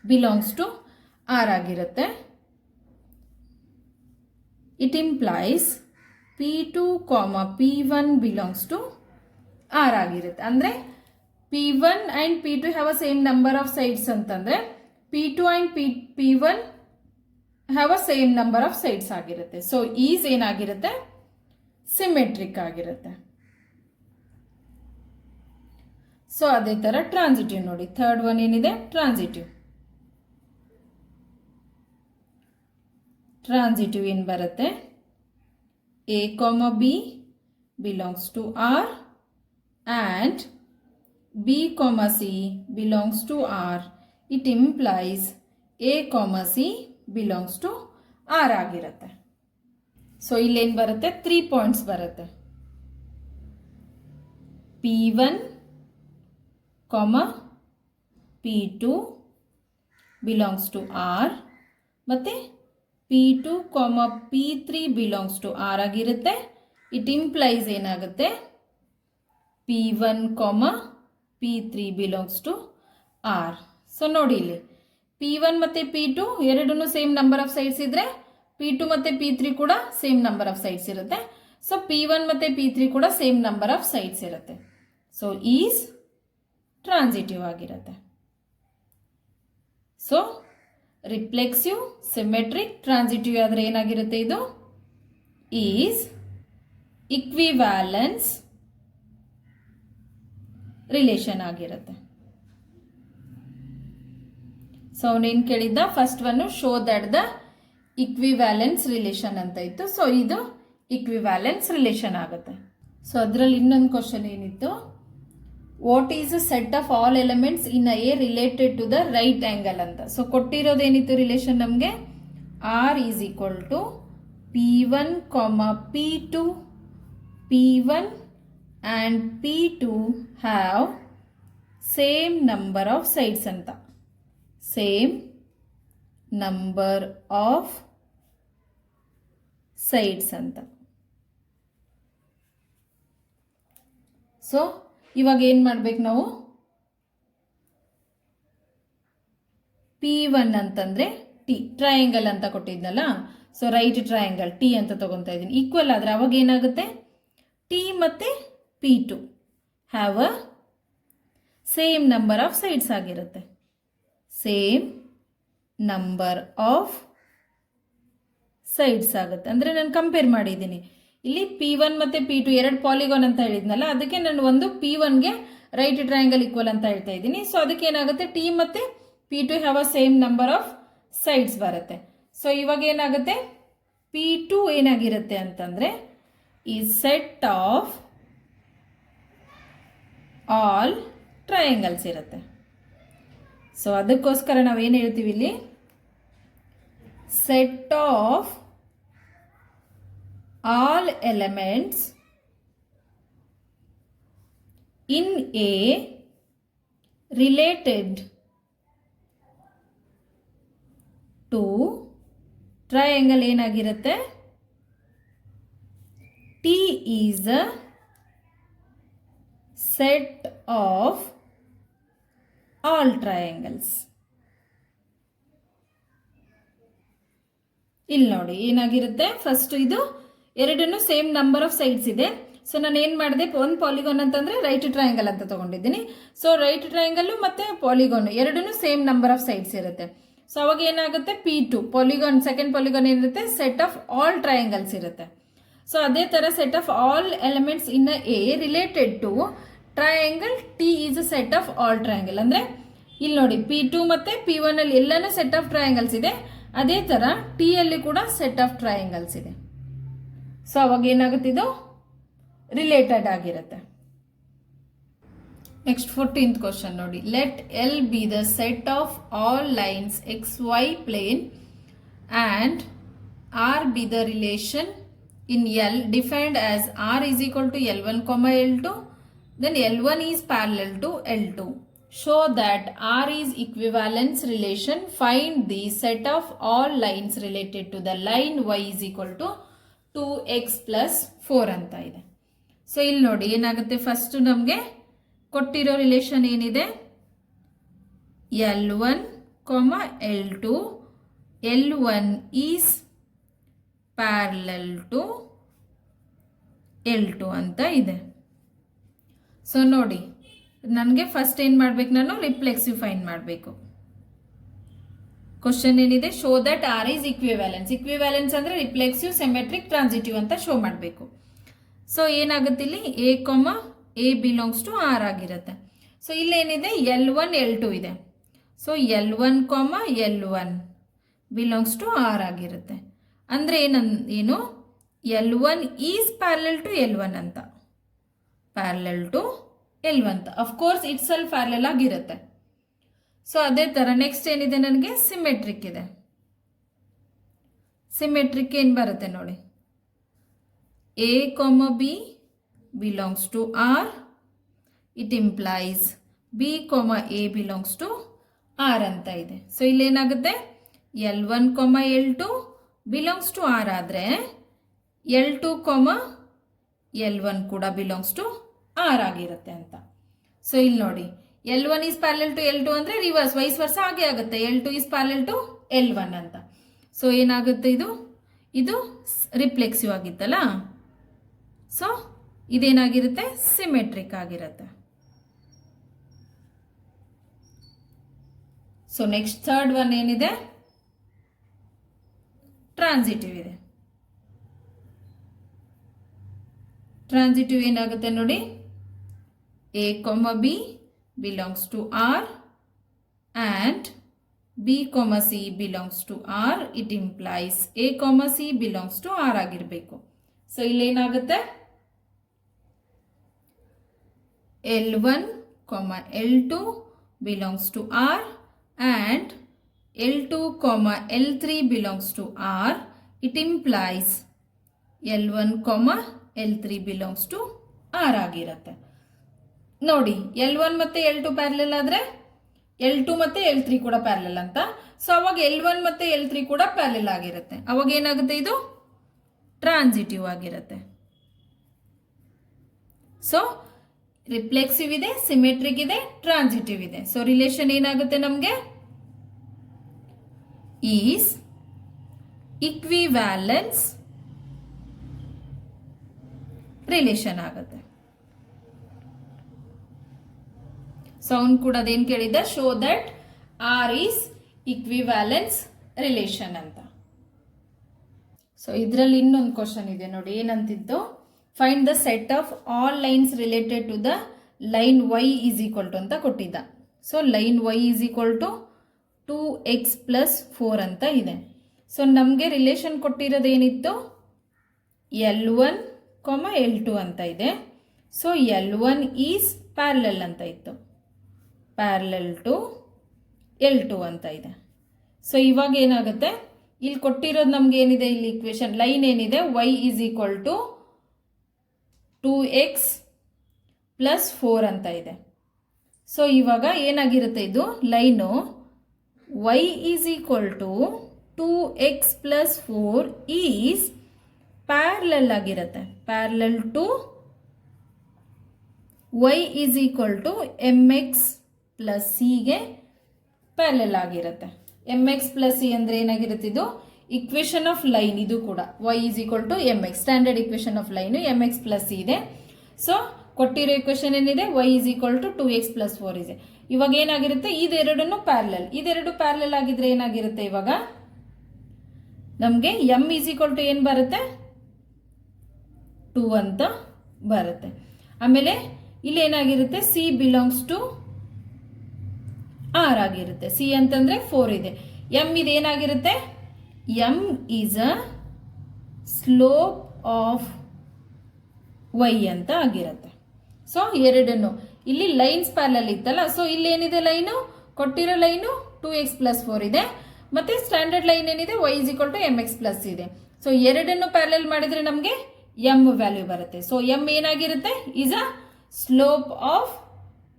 belongs to R ಆಗಿರುತ್ತೆ. It implies P2, P1 belongs to R ಆಗಿರುತ್ತೆ. ಅಂದರೆ P1 and P2 have a same number of sides ಅಂತಂದರೆ P2 and P1 have a same number of sides ಆಗಿರುತ್ತೆ. So is ಏನಾಗಿರುತ್ತೆ, symmetric ಆಗಿರುತ್ತೆ. So ಅದೇ ಥರ transitive ನೋಡಿ, ಥರ್ಡ್ ಒನ್ ಏನಿದೆ ಟ್ರಾನ್ಸಿಟಿವ್. ಟ್ರಾನ್ಸಿಟಿವ್ ಏನು ಬರುತ್ತೆ, A, B belongs to R and B, C belongs to R. It implies A, C belongs to R ಆಗಿರುತ್ತೆ. ಸೊ ಇಲ್ಲೇನು ಬರುತ್ತೆ, 3 ಪಾಯಿಂಟ್ಸ್ ಬರುತ್ತೆ. P1, P2 belongs to R ಮತ್ತು P2, P3 belongs to R ಆಗಿರುತ್ತೆ. It implies ಏನಾಗುತ್ತೆ, P1, P3 belongs to R. So ನೋಡಿ ಇಲ್ಲಿ P1 ಮತ್ತು P2 ಎರಡೂ ಸೇಮ್ ನಂಬರ್ ಆಫ್ ಸೈಡ್ಸ್ ಇದ್ರೆ P2 ಮತ್ತು P3 ಕೂಡ ಸೇಮ್ ನಂಬರ್ ಆಫ್ ಸೈಡ್ಸ್ ಇರುತ್ತೆ. ಸೊ P1 ಮತ್ತು P3 ಕೂಡ ಸೇಮ್ ನಂಬರ್ ಆಫ್ ಸೈಡ್ಸ್ ಇರುತ್ತೆ. ಸೊ ಈಸ್ ಟ್ರಾನ್ಸಿಟಿವ್ ಆಗಿರುತ್ತೆ. ಸೊ ರಿಫ್ಲೆಕ್ಸಿವ್, ಸಿಮೆಟ್ರಿಕ್, ಟ್ರಾನ್ಸಿಟಿವ್ ಆದರೆ ಏನಾಗಿರುತ್ತೆ, ಇದು ಈಸ್ ಇಕ್ವಿವ್ಯಾಲೆನ್ಸ್ ರಿಲೇಷನ್ ಆಗಿರುತ್ತೆ. ಸೊ ಅವನೇನು ಕೇಳಿದ್ದ, first one show that the equivalence relation ಅಂತ ಇತ್ತು. ಸೊ ಇದು ಇಕ್ವಿವ್ಯಾಲೆನ್ಸ್ ರಿಲೇಷನ್ ಆಗುತ್ತೆ. ಸೊ ಅದರಲ್ಲಿ ಇನ್ನೊಂದು ಕ್ವಶನ್ ಏನಿತ್ತು, what is a set of all elements in a A related to the right angle ಅಂತ. ಸೊ ಕೊಟ್ಟಿರೋದೇನಿತ್ತು ರಿಲೇಷನ್ ನಮಗೆ, R is equal to P1, P2, P1 and P2 have same number of sides ಅಂತ. Same number of sides ಅಂತ. So ಇವಾಗ ಏನು ಮಾಡ್ಬೇಕು ನಾವು, P1 ಅಂತಂದರೆ T, ಟ್ರಯಾಂಗಲ್ ಅಂತ ಕೊಟ್ಟಿದ್ನಲ್ಲ. ಸೊ ರೈಟ್ ಟ್ರಯಾಂಗಲ್ T ಅಂತ ತಗೊತಾ ಇದ್ದೀನಿ. ಈಕ್ವಲ್ ಆದರೆ ಅವಾಗ ಏನಾಗುತ್ತೆ, T ಮತ್ತು P2 have a same number of sides ಆಗಿರುತ್ತೆ. ಸೇಮ್ ನಂಬರ್ ಆಫ್ ಸೈಡ್ಸ್ ಆಗುತ್ತೆ. ಅಂದರೆ ನಾನು ಕಂಪೇರ್ ಮಾಡಿದ್ದೀನಿ. ಇಲ್ಲಿ P1 ಮತ್ತು P2 ಎರಡು ಪಾಲಿಗಾನ್ ಅಂತ ಹೇಳಿದ್ನಲ್ಲ, ಅದಕ್ಕೆ ನಾನು ಒಂದು P1ಗೆ ರೈಟ್ ಟ್ರಯಾಂಗಲ್ ಈಕ್ವಲ್ ಅಂತ ಹೇಳ್ತಾ ಇದ್ದೀನಿ. ಸೊ ಅದಕ್ಕೆ ಏನಾಗುತ್ತೆ, T ಮತ್ತು P2 have a same number of sides ಬರುತ್ತೆ. ಸೊ ಇವಾಗ ಏನಾಗುತ್ತೆ, P2 ಏನಾಗಿರುತ್ತೆ ಅಂತಂದರೆ ಈ ಸೆಟ್ ಆಫ್ ಆಲ್ ಟ್ರಯಾಂಗಲ್ಸ್ ಇರುತ್ತೆ. ಸೊ ಅದಕ್ಕೋಸ್ಕರ ನಾವೇನು ಹೇಳ್ತೀವಿ ಇಲ್ಲಿ, set of all elements in A related to triangle ಏನಾಗಿರುತ್ತೆ, T is a set of all triangles. ಇಲ್ಲಿ ನೋಡಿ ಏನಾಗಿರುತ್ತೆ, ಫಸ್ಟ್ ಇದು ಎರಡನ್ನೂ ಸೇಮ್ ನಂಬರ್ ಆಫ್ ಸೈಡ್ಸ್ ಇದೆ. ಸೊ ನಾನು ಏನು ಮಾಡಿದೆ, ಒಂದು ಪಾಲಿಗಾನ್ ಅಂತಂದರೆ ರೈಟ್ ಟ್ರಯಾಂಗಲ್ ಅಂತ ತೊಗೊಂಡಿದ್ದೀನಿ. ಸೊ ರೈಟ್ ಟ್ರಯಾಂಗಲ್ಲು ಮತ್ತು ಪಾಲಿಗಾನ್ ಎರಡನ್ನೂ ಸೇಮ್ ನಂಬರ್ ಆಫ್ ಸೈಡ್ಸ್ ಇರುತ್ತೆ. ಸೊ ಅವಾಗ ಏನಾಗುತ್ತೆ, P2 ಪಾಲಿಗಾನ್, ಸೆಕೆಂಡ್ ಪಾಲಿಗಾನ್ ಏನಿರುತ್ತೆ, ಸೆಟ್ ಆಫ್ ಆಲ್ ಟ್ರಯಾಂಗಲ್ಸ್ ಇರುತ್ತೆ. ಸೊ ಅದೇ ಥರ set of all elements in A related to triangle T is a set of all triangle. ಅಂದರೆ ಇಲ್ಲಿ ನೋಡಿ P2 ಮತ್ತು P1 ಅಲ್ಲಿ ಎಲ್ಲನೂ ಸೆಟ್ ಆಫ್ ಟ್ರಯಾಂಗಲ್ಸ್ ಇದೆ. ಅದೇ ಥರ T ಅಲ್ಲಿ ಕೂಡ ಸೆಟ್ ಆಫ್ ಟ್ರಯಾಂಗಲ್ಸ್ ಇದೆ. ಸೊ ಅವಾಗ ಏನಾಗುತ್ತೆ, ಇದು ರಿಲೇಟೆಡ್ ಆಗಿರುತ್ತೆ. ನೆಕ್ಸ್ಟ್ 14th ಕ್ವಶನ್ ನೋಡಿ, let L be the set of all lines XY plane and R be the relation in L defined as R is equal to L1, L2, then L1 is parallel to L2. Show that R is equivalence relation. Find the set of all lines related to the line Y is equal to 2x plus 4 ಅಂತ ಇದೆ. So ಇಲ್ಲಿ ನೋಡಿ ಏನಾಗುತ್ತೆ, first ನಮಗೆ ಕೊಟ್ಟಿರೋ relation ಏನಿದೆ, L1, L2, L1 is parallel to L2 ಅಂತ ಇದೆ. ಸೊ ನೋಡಿ ನನಗೆ ಫಸ್ಟ್ ಏನು ಮಾಡಬೇಕು, ನಾನು ರಿಫ್ಲೆಕ್ಸಿವ್ ಫೈಂಡ್ ಮಾಡಬೇಕು. ಕ್ವಶನ್ ಏನಿದೆ, ಶೋ ದಟ್ ಆರ್ ಈಸ್ ಇಕ್ವಿವ್ಯಾಲೆನ್ಸ್. ಇಕ್ವಿವ್ಯಾಲೆನ್ಸ್ ಅಂದರೆ ರಿಫ್ಲೆಕ್ಸಿವ್, ಸಿಮೆಟ್ರಿಕ್, ಟ್ರಾನ್ಸಿಟಿವ್ ಅಂತ ಶೋ ಮಾಡಬೇಕು. ಸೊ ಏನಾಗುತ್ತೆ ಇಲ್ಲಿ A comma A belongs to R ಆಗಿರುತ್ತೆ. ಸೊ ಇಲ್ಲೇನಿದೆ L1 L2 ಇದೆ. ಸೊ L1 ಕಾಮ L1 ಬಿಲಾಂಗ್ಸ್ ಟು ಆರ್ ಆಗಿರುತ್ತೆ. ಅಂದರೆ ಏನು L1 is parallel to L1 ಅಂತ, ಪ್ಯಾರಲಲ್ ಟು L1 ಅಂತ. ಅಫ್ಕೋರ್ಸ್ ಇಟ್ ಸೆಲ್ಫ್ ಪ್ಯಾರಲಲ್ ಆಗಿರುತ್ತೆ. ಸೊ ಅದೇ ಥರ ನೆಕ್ಸ್ಟ್ ಏನಿದೆ, ನನಗೆ ಸಿಮೆಟ್ರಿಕ್ ಇದೆ. ಸಿಮೆಟ್ರಿಕ್ ಏನು ಬರುತ್ತೆ ನೋಡಿ, A comma B belongs to R, it implies B comma A belongs to R ಅಂತ ಇದೆ. ಸೊ ಇಲ್ಲೇನಾಗುತ್ತೆ, L1 ಕಾಮ L2 ಬಿಲಾಂಗ್ಸ್ ಟು ಆರ್ ಆದರೆ L2 ಕಾಮ L1 ಕೂಡ ಬಿಲಾಂಗ್ಸ್ ಟು ಆರ್ ಆಗಿರುತ್ತೆ ಅಂತ. ಸೊ ಇಲ್ಲಿ ನೋಡಿ L1 is parallel to L2 ಅಂದರೆ ರಿವರ್ಸ್ ವೈಸ್ ವರ್ಷ ಹಾಗೆ ಆಗುತ್ತೆ, L2 is parallel to L1 ಅಂತ. ಸೊ ಏನಾಗುತ್ತೆ, ಇದು ರಿಫ್ಲೆಕ್ಸಿವ್ ಆಗಿತ್ತಲ್ಲ. ಸೊ ಇದೇನಾಗಿರುತ್ತೆ, ಸಿಮೆಟ್ರಿಕ್ ಆಗಿರುತ್ತೆ. ಸೊ ನೆಕ್ಸ್ಟ್ ಥರ್ಡ್ ಒನ್ ಏನಿದೆ, ಟ್ರಾನ್ಸಿಟಿವ್ ಇದೆ. ಟ್ರಾನ್ಸಿಟಿವ್ ಏನಾಗುತ್ತೆ ನೋಡಿ, A comma B belongs to R and B, C belongs to R. It implies A, C belongs to R ಆಗಿರಬೇಕು. ಸೊ ಇಲ್ಲೇನಾಗುತ್ತೆ, L1, L2 belongs to R and L2, L3 belongs to R. It implies L1, L3 belongs to R ಆಗಿರುತ್ತೆ. ನೋಡಿ L1 ಮತ್ತೆ L2 parallel ಆದರೆ L2 ಮತ್ತೆ L3 ಕೂಡ parallel ಅಂತ. So ಅವಾಗ L1 ಮತ್ತೆ L3 ಕೂಡ ಪ್ಯಾರಲಲ್ ಆಗಿರುತ್ತೆ. ಅವಾಗ ಏನಾಗುತ್ತೆ, ಇದು ಟ್ರಾನ್ಸಿಟಿವ್ ಆಗಿರುತ್ತೆ. ಸೊ ರಿಫ್ಲೆಕ್ಸಿವ್ ಇದೆ, ಸಿಮೆಟ್ರಿಕ್ ಇದೆ, ಟ್ರಾನ್ಸಿಟಿವ್ ಇದೆ. ಸೊ ರಿಲೇಷನ್ ಏನಾಗುತ್ತೆ ನಮಗೆ, ಈಸ್ ಇಕ್ವಿವ್ಯಾಲೆನ್ಸ್ ರಿಲೇಷನ್ ಆಗುತ್ತೆ. ಸೊ ಅವನು ಕೂಡ ಅದೇನು ಕೇಳಿದ್ದ, show that R is equivalence relation ಅಂತ. ಸೊ ಇದರಲ್ಲಿ ಇನ್ನೊಂದು ಕ್ವಶನ್ ಇದೆ ನೋಡಿ, ಏನಂತಿದ್ದು, find the set of all lines related to the line y is equal to ಅಂತ ಕೊಟ್ಟಿದ್ದ. So line y is equal to 2x + 4 ಅಂತ ಇದೆ. ಸೊ ನಮಗೆ ರಿಲೇಷನ್ ಕೊಟ್ಟಿರೋದೇನಿತ್ತು, L1, L2 ಅಂತ ಇದೆ. ಸೊ L1 ಈಸ್ ಪ್ಯಾರಲಲ್ ಅಂತ ಇತ್ತು, ಪ್ಯಾರಲಲ್ ಟು L2 ಅಂತ ಇದೆ. ಸೊ ಇವಾಗ ಏನಾಗುತ್ತೆ, ಇಲ್ಲಿ ಕೊಟ್ಟಿರೋದು ನಮ್ಗೆ ಏನಿದೆ, ಇಲ್ಲಿ ಇಕ್ವೇಶನ್ ಲೈನ್ ಏನಿದೆ, y is equal to 2x + 4 ಅಂತ ಇದೆ. ಸೊ ಇವಾಗ ಏನಾಗಿರುತ್ತೆ, ಇದು line y is equal to 2x + 4 is parallel ಆಗಿರುತ್ತೆ, parallel to y is equal to mx + c ಗೆ ಪ್ಯಾರಲಲ್ ಆಗಿರುತ್ತೆ. mx + c ಅಂದರೆ ಏನಾಗಿರುತ್ತೆ, ಇದು ಇಕ್ವೇಶನ್ ಆಫ್ ಲೈನ್. ಇದು ಕೂಡ y is equal to mx, standard equation of line mx + c ಇದೆ. So ಕೊಟ್ಟಿರೋ ಇಕ್ವೇಶನ್ ಏನಿದೆ, y is equal to 2x + 4 ಇದೆ. ಇವಾಗ ಏನಾಗಿರುತ್ತೆ, ಇದೆರಡನ್ನು ಪ್ಯಾರಲಲ್, ಇದೆರಡು ಪ್ಯಾರಲಲ್ ಆಗಿದ್ರೆ ಏನಾಗಿರುತ್ತೆ, ಇವಾಗ ನಮಗೆ m ಈಸ್ ಈಕ್ವಲ್ ಟು ಏನು ಬರುತ್ತೆ, 2 ಅಂತ ಬರುತ್ತೆ. ಆಮೇಲೆ ಇಲ್ಲಿ ಏನಾಗಿರುತ್ತೆ, c ಬಿಲಾಂಗ್ಸ್ ಟು ಆರ್ ಆಗಿರುತ್ತೆ. ಸಿ ಅಂತಂದ್ರೆ 4 ಇದೆ. ಎಂ ಇದೇನಾಗಿರುತ್ತೆ, M is a slope of Y ಅಂತ ಆಗಿರುತ್ತೆ. ಸೊ ಎರಡನ್ನು ಇಲ್ಲಿ ಲೈನ್ಸ್ ಪ್ಯಾರಲಲ್ ಇತ್ತಲ್ಲ. ಸೊ ಇಲ್ಲಿ ಏನಿದೆ, ಲೈನು ಕೊಟ್ಟಿರೋ ಲೈನು 2x + 4 ಇದೆ, ಮತ್ತೆ ಸ್ಟ್ಯಾಂಡರ್ಡ್ ಲೈನ್ ಏನಿದೆ y is equal to mx + ಇದೆ. ಸೊ ಎರಡನ್ನು ಪ್ಯಾರಲಲ್ ಮಾಡಿದ್ರೆ ನಮಗೆ m ವ್ಯಾಲ್ಯೂ ಬರುತ್ತೆ. ಸೊ m ಏನಾಗಿರುತ್ತೆ, is a slope of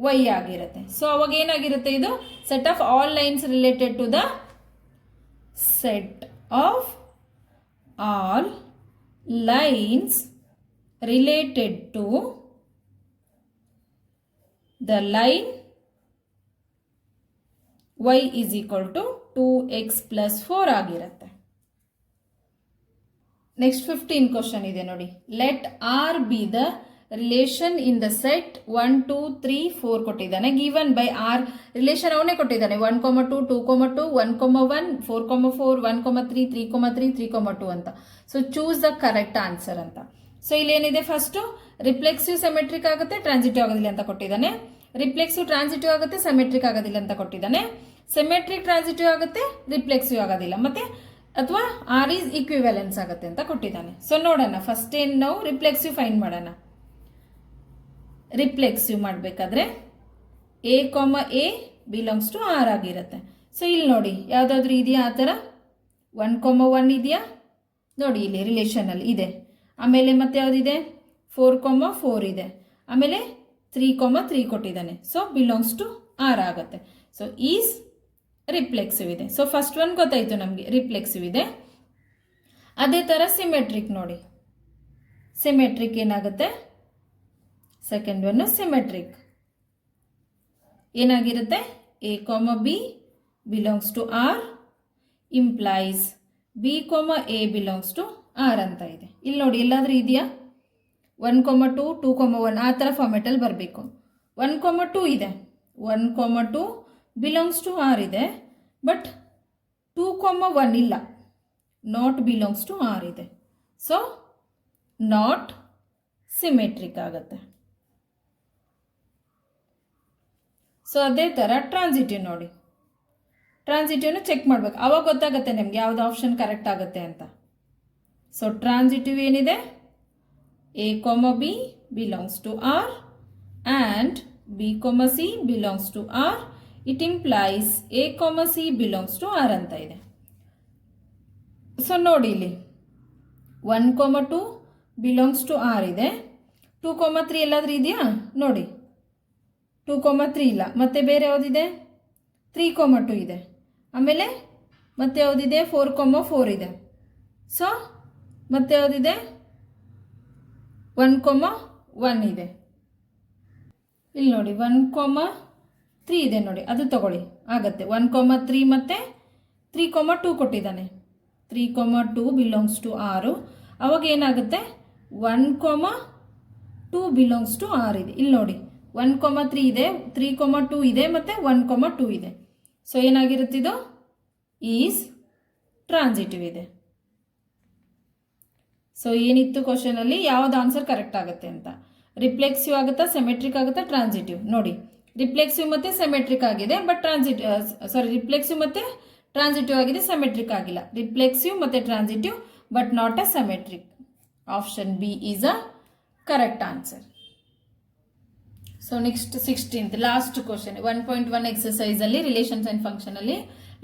y ಆಗಿರುತ್ತೆ. ಸೊ ಅವಾಗ ಏನಾಗಿರುತ್ತೆ, ಇದು set of all lines related to the set of all lines related to the line y is equal to 2x + 4 ಆಗಿರುತ್ತೆ. Next 15 question ಇದೆ ನೋಡಿ. Let R be the relation in the set 1 2 3 4 ಕೊಟ್ಟಿದ್ದಾನೆ. Given by R relation ಅವನೇ ಕೊಟ್ಟಿದ್ದಾನೆ. 1 2 2 2 1 1 4 4 1 3 3 3 3 2 ಅಂತ. So choose the correct answer ಅಂತ. So ಇಲ್ಲಿ ಏನಿದೆ, ಫಸ್ಟ್ ರಿಫ್ಲೆಕ್ಸಿವ್ ಸೆಮೆಟ್ರಿಕ್ ಆಗುತ್ತೆ, ಟ್ರಾನ್ಸಿಟಿವ್ ಆಗೋದಿಲ್ಲ ಅಂತ ಕೊಟ್ಟಿದ್ದಾನೆ. ರಿಫ್ಲೆಕ್ಸಿವ್ ಟ್ರಾನ್ಸಿಟಿವ್ ಆಗುತ್ತೆ, ಸೆಮೆಟ್ರಿಕ್ ಆಗೋದಿಲ್ಲ ಅಂತ ಕೊಟ್ಟಿದ್ದಾನೆ. ಸೆಮೆಟ್ರಿಕ್ ಟ್ರಾನ್ಸಿಟಿವ್ ಆಗುತ್ತೆ, ರಿಫ್ಲೆಕ್ಸಿವ್ ಆಗೋದಿಲ್ಲ, ಮತ್ತೆ ಅಥವಾ ಆರ್ ಈಸ್ ಈಕ್ವಿವೆಲೆನ್ಸ್ ಆಗುತ್ತೆ ಅಂತ ಕೊಟ್ಟಿದ್ದಾನೆ. ಸೊ ನೋಡೋಣ, ಫಸ್ಟ್ ಏನು ನಾವು ರಿಫ್ಲೆಕ್ಸಿವ್ ಫೈಂಡ್ ಮಾಡೋಣ. ರಿಫ್ಲೆಕ್ಸಿವ್ ಮಾಡಬೇಕಾದ್ರೆ ಎ ಬಿಲಾಂಗ್ಸ್ ಟು ಆರ್ ಆಗಿರುತ್ತೆ. ಸೊ ಇಲ್ಲಿ ನೋಡಿ, ಯಾವುದಾದ್ರೂ ಇದೆಯಾ ಆ ಥರ? 1 1 ಇದೆಯಾ ನೋಡಿ, ಇಲ್ಲಿ ರಿಲೇಷನಲ್ಲಿ ಇದೆ. ಆಮೇಲೆ ಮತ್ತೆ ಯಾವುದಿದೆ? 4 4 ಇದೆ. ಆಮೇಲೆ 3 3 ಕೊಟ್ಟಿದ್ದಾನೆ. ಸೊ ಬಿಲಾಂಗ್ಸ್ ಟು ಆರ್ ಆಗುತ್ತೆ. ಸೊ ಈಸ್ ರಿಫ್ಲೆಕ್ಸಿವ್ ಇದೆ. ಸೊ ಫಸ್ಟ್ ಒನ್ ಗೊತ್ತಾಯಿತು ನಮಗೆ, ರಿಫ್ಲೆಕ್ಸಿವ್ ಇದೆ. ಅದೇ ಥರ ಸಿಮೆಟ್ರಿಕ್ ನೋಡಿ, ಸಿಮೆಟ್ರಿಕ್ ಏನಾಗುತ್ತೆ? ಸೆಕೆಂಡ್ ಒನ್ ಸಿಮೆಟ್ರಿಕ್ ಏನಾಗಿರುತ್ತೆ? A B belongs to R implies B A belongs to R ಅಂತ ಇದೆ. ಇಲ್ಲಿ ನೋಡಿ, ಎಲ್ಲಾದ್ರೂ ಇದೆಯಾ? 1 2 2 1 ಆ ಥರ ಫಾರ್ಮೆಟಲ್ಲಿ ಬರಬೇಕು. 1 2 ಇದೆ, 1 2 ಬಿಲಾಂಗ್ಸ್ ಟು ಆರ್ ಇದೆ, ಬಟ್ 2 1 ಇಲ್ಲ, ನಾಟ್ ಬಿಲಾಂಗ್ಸ್ ಟು ಆರ್ ಇದೆ. ಸೊ ನಾಟ್ ಸಿಮೆಟ್ರಿಕ್ ಆಗುತ್ತೆ. ಸೊ ಅದೇ ಥರ ಟ್ರಾನ್ಸಿಟಿವ್ ನೋಡಿ, ಟ್ರಾನ್ಸಿಟಿವ್ನ ಚೆಕ್ ಮಾಡಬೇಕು, ಅವಾಗ ಗೊತ್ತಾಗುತ್ತೆ ನಿಮ್ಗೆ ಯಾವ್ದು ಆಪ್ಷನ್ ಕರೆಕ್ಟ್ ಆಗುತ್ತೆ ಅಂತ. ಸೊ ಟ್ರಾನ್ಸಿಟಿವ್ ಏನಿದೆ? A B belongs to R and B C belongs to R. It implies A C belongs to R ಅಂತ ಇದೆ. ಸೊ ನೋಡಿ, ಇಲ್ಲಿ 1 2 ಬಿಲಾಂಗ್ಸ್ ಟು ಆರ್ ಇದೆ. 2 3 ಎಲ್ಲಾದ್ರೂ ಇದೆಯಾ ನೋಡಿ? 2 3 ಇಲ್ಲ. ಮತ್ತೆ ಬೇರೆ ಯಾವುದಿದೆ? 3 2 ಇದೆ. ಆಮೇಲೆ ಮತ್ತೆ ಯಾವುದಿದೆ? 4 4 ಇದೆ. ಸೊ ಮತ್ತೆ ಯಾವುದಿದೆ? 1 1 ಇದೆ. ಇಲ್ಲಿ ನೋಡಿ, 1 3 ಇದೆ ನೋಡಿ, ಅದು ತಗೊಳ್ಳಿ, ಆಗತ್ತೆ. 1 3 ಮತ್ತೆ 3 2 ಕೊಟ್ಟಿದ್ದಾನೆ. 3 2 ಬಿಲಾಂಗ್ಸ್ ಟು ಆರು. ಅವಾಗ ಏನಾಗುತ್ತೆ? 1 2 ಬಿಲಾಂಗ್ಸ್ ಟು ಆರ್ ಇದೆ. ಇಲ್ಲಿ ನೋಡಿ, 1 3 ಇದೆ, 3 2 ಇದೆ, ಮತ್ತು 1 2 ಇದೆ. ಸೊ ಏನಾಗಿರುತ್ತಿದು? ಈಸ್ ಟ್ರಾನ್ಸಿಟಿವ್ ಇದೆ. ಸೊ ಏನಿತ್ತು ಕ್ವಶನಲ್ಲಿ? ಯಾವ್ದು ಆನ್ಸರ್ ಕರೆಕ್ಟ್ ಆಗುತ್ತೆ ಅಂತ. ರಿಫ್ಲೆಕ್ಸಿವ್ ಆಗುತ್ತಾ, ಸೆಮೆಟ್ರಿಕ್ ಆಗುತ್ತಾ, ಟ್ರಾನ್ಸಿಟಿವ್? ನೋಡಿ, ರಿಫ್ಲೆಕ್ಸಿವ್ ಮತ್ತು ಸೆಮೆಟ್ರಿಕ್ ಆಗಿದೆ, ಬಟ್ ರಿಫ್ಲೆಕ್ಸಿವ್ ಮತ್ತು ಟ್ರಾನ್ಸಿಟಿವ್ ಆಗಿದೆ, ಸೆಮೆಟ್ರಿಕ್ ಆಗಿಲ್ಲ. ರಿಫ್ಲೆಕ್ಸಿವ್ ಮತ್ತು transitive but not a symmetric. Option B is a correct answer. So next 16th last question, 1.1 exercise ಅಲ್ಲಿ ರಿಲೇಷನ್ಸ್ ಅಂಡ್ ಫಂಕ್ಷನ್ ಅಲ್ಲಿ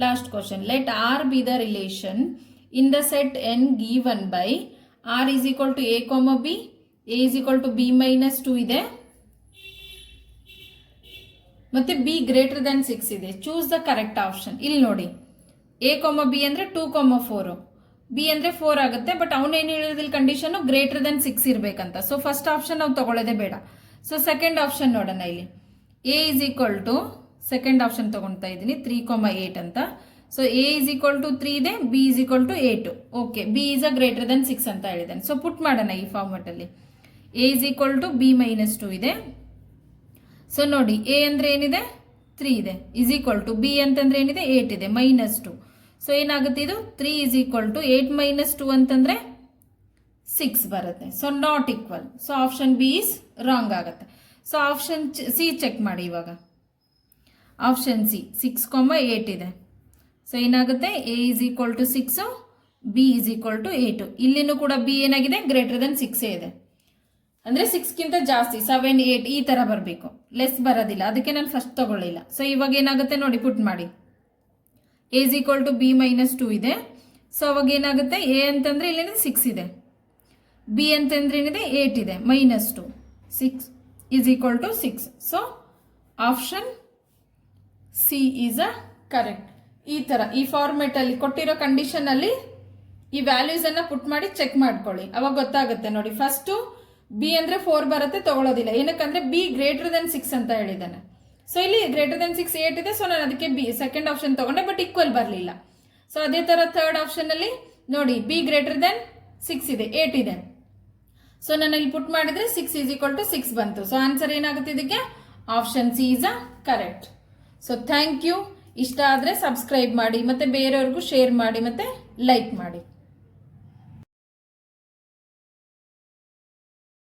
last question. Let R be the relation in the set N given by R is equal to A B, A is equal to B minus 2 ಇದೆ, ಮತ್ತೆ B greater than 6 ಇದೆ. Choose the correct option. ಇಲ್ಲಿ ನೋಡಿ, A B ಅಂದ್ರೆ 2 4, B ಅಂದ್ರೆ 4 ಆಗುತ್ತೆ, but ಅವನೇನು ಹೇಳಿದ್ರೆ ಕಂಡೀಷನ್ ಗ್ರೇಟರ್ ದನ್ 6 ಇರಬೇಕಂತ. ಸೊ ಫಸ್ಟ್ ಆಪ್ಷನ್ ನಾವು ತಗೊಳ್ಳೋದೇ ಬೇಡ. ಸೊ ಸೆಕೆಂಡ್ ಆಪ್ಷನ್ ನೋಡೋಣ. ಇಲ್ಲಿ A is equal to, second option ತಗೊಳ್ತಾ ಇದ್ದೀನಿ, 3 8 ಅಂತ. So A is equal to 3 ಇದೆ, B is equal to 8. Okay, B is a greater than 6 ಅಂತ ಹೇಳಿದ್ದಾನೆ. ಸೊ ಪುಟ್ ಮಾಡೋಣ ಈ ಫಾರ್ಮೆಟ್ ಅಲ್ಲಿ. A is equal to B minus 2 ಇದೆ. ಸೊ ನೋಡಿ, ಎ ಅಂದ್ರೆ ಏನಿದೆ? 3 ಇದೆ, ಈಸ್ ಈಕ್ವಲ್ ಟು ಬಿ ಅಂತಂದ್ರೆ ಏನಿದೆ? 8 ಇದೆ, ಮೈನಸ್ 2. ಸೊ ಏನಾಗುತ್ತೆ ಇದು? 3 ಈಸ್ ಈಕ್ವಲ್ ಟು 8 ಮೈನಸ್ 2 ಅಂತಂದ್ರೆ 6 ಬರುತ್ತೆ. So not equal. So option B is wrong ಆಗುತ್ತೆ. ಸೊ ಆಪ್ಷನ್ ಸಿ ಚೆಕ್ ಮಾಡಿ ಇವಾಗ. ಆಪ್ಷನ್ ಸಿ 6 8 ಇದೆ. ಸೊ ಏನಾಗುತ್ತೆ? A is equal to 6, B is equal to 8. ಇಲ್ಲಿನೂ ಕೂಡ ಬಿ ಏನಾಗಿದೆ? ಗ್ರೇಟರ್ ದನ್ 6 ಇದೆ, ಅಂದರೆ 6ಗಿಂತ ಜಾಸ್ತಿ 7 8 ಈ ಥರ ಬರಬೇಕು, ಲೆಸ್ ಬರೋದಿಲ್ಲ. ಅದಕ್ಕೆ ನಾನು ಫಸ್ಟ್ ತಗೊಳ್ಳಿಲ್ಲ. ಸೊ ಇವಾಗ ಏನಾಗುತ್ತೆ ನೋಡಿ, ಪುಟ್ ಮಾಡಿ. A is equal to B minus 2 ಇದೆ. ಸೊ ಅವಾಗ ಏನಾಗುತ್ತೆ? ಎ ಅಂತಂದರೆ ಇಲ್ಲೇನಿದೆ 6 ಇದೆ, ಬಿ ಅಂತಂದ್ರೆ ಏನಿದೆ? 8 ಇದೆ, minus 2, 6 is equal to 6. So option C is a correct. ಈ ಥರ ಈ ಫಾರ್ಮೆಟಲ್ಲಿ ಕೊಟ್ಟಿರೋ ಕಂಡೀಷನಲ್ಲಿ ಈ ವ್ಯಾಲ್ಯೂಸನ್ನು ಪುಟ್ ಮಾಡಿ ಚೆಕ್ ಮಾಡ್ಕೊಳ್ಳಿ, ಅವಾಗ ಗೊತ್ತಾಗುತ್ತೆ ನೋಡಿ. ಫಸ್ಟು ಬಿ ಅಂದರೆ 4 ಬರುತ್ತೆ, ತಗೊಳ್ಳೋದಿಲ್ಲ. ಏನಕ್ಕಂದ್ರೆ ಬಿ ಗ್ರೇಟರ್ ದೆನ್ 6 ಅಂತ ಹೇಳಿದ್ದಾನೆ. ಸೊ ಇಲ್ಲಿ ಗ್ರೇಟರ್ ದೆನ್ 6 8 ಇದೆ. ಸೊ ನಾನು ಅದಕ್ಕೆ ಬಿ ಸೆಕೆಂಡ್ ಆಪ್ಷನ್ ತಗೊಂಡೆ, ಬಟ್ ಈಕ್ವಲ್ ಬರಲಿಲ್ಲ. ಸೊ ಅದೇ ಥರ ಥರ್ಡ್ ಆಪ್ಷನಲ್ಲಿ ನೋಡಿ, ಬಿ ಗ್ರೇಟರ್ ದೆನ್ 6 ಇದೆ, 8 ಇದೆ. ಸೊ ನಾನು ಇಲ್ಲಿ ಪುಟ್ ಮಾಡಿದ್ರೆ 6 = 6 ಬಂತು. ಸೊ ಆನ್ಸರ್ ಏನಾಗುತ್ತೆ ಇದಕ್ಕೆ? Option C is a correct. So thank you. ಇಷ್ಟ ಆದರೆ ಸಬ್ಸ್ಕ್ರೈಬ್ ಮಾಡಿ, ಮತ್ತೆ ಬೇರೆಯವ್ರಿಗೂ ಶೇರ್ ಮಾಡಿ, ಮತ್ತೆ ಲೈಕ್ ಮಾಡಿ.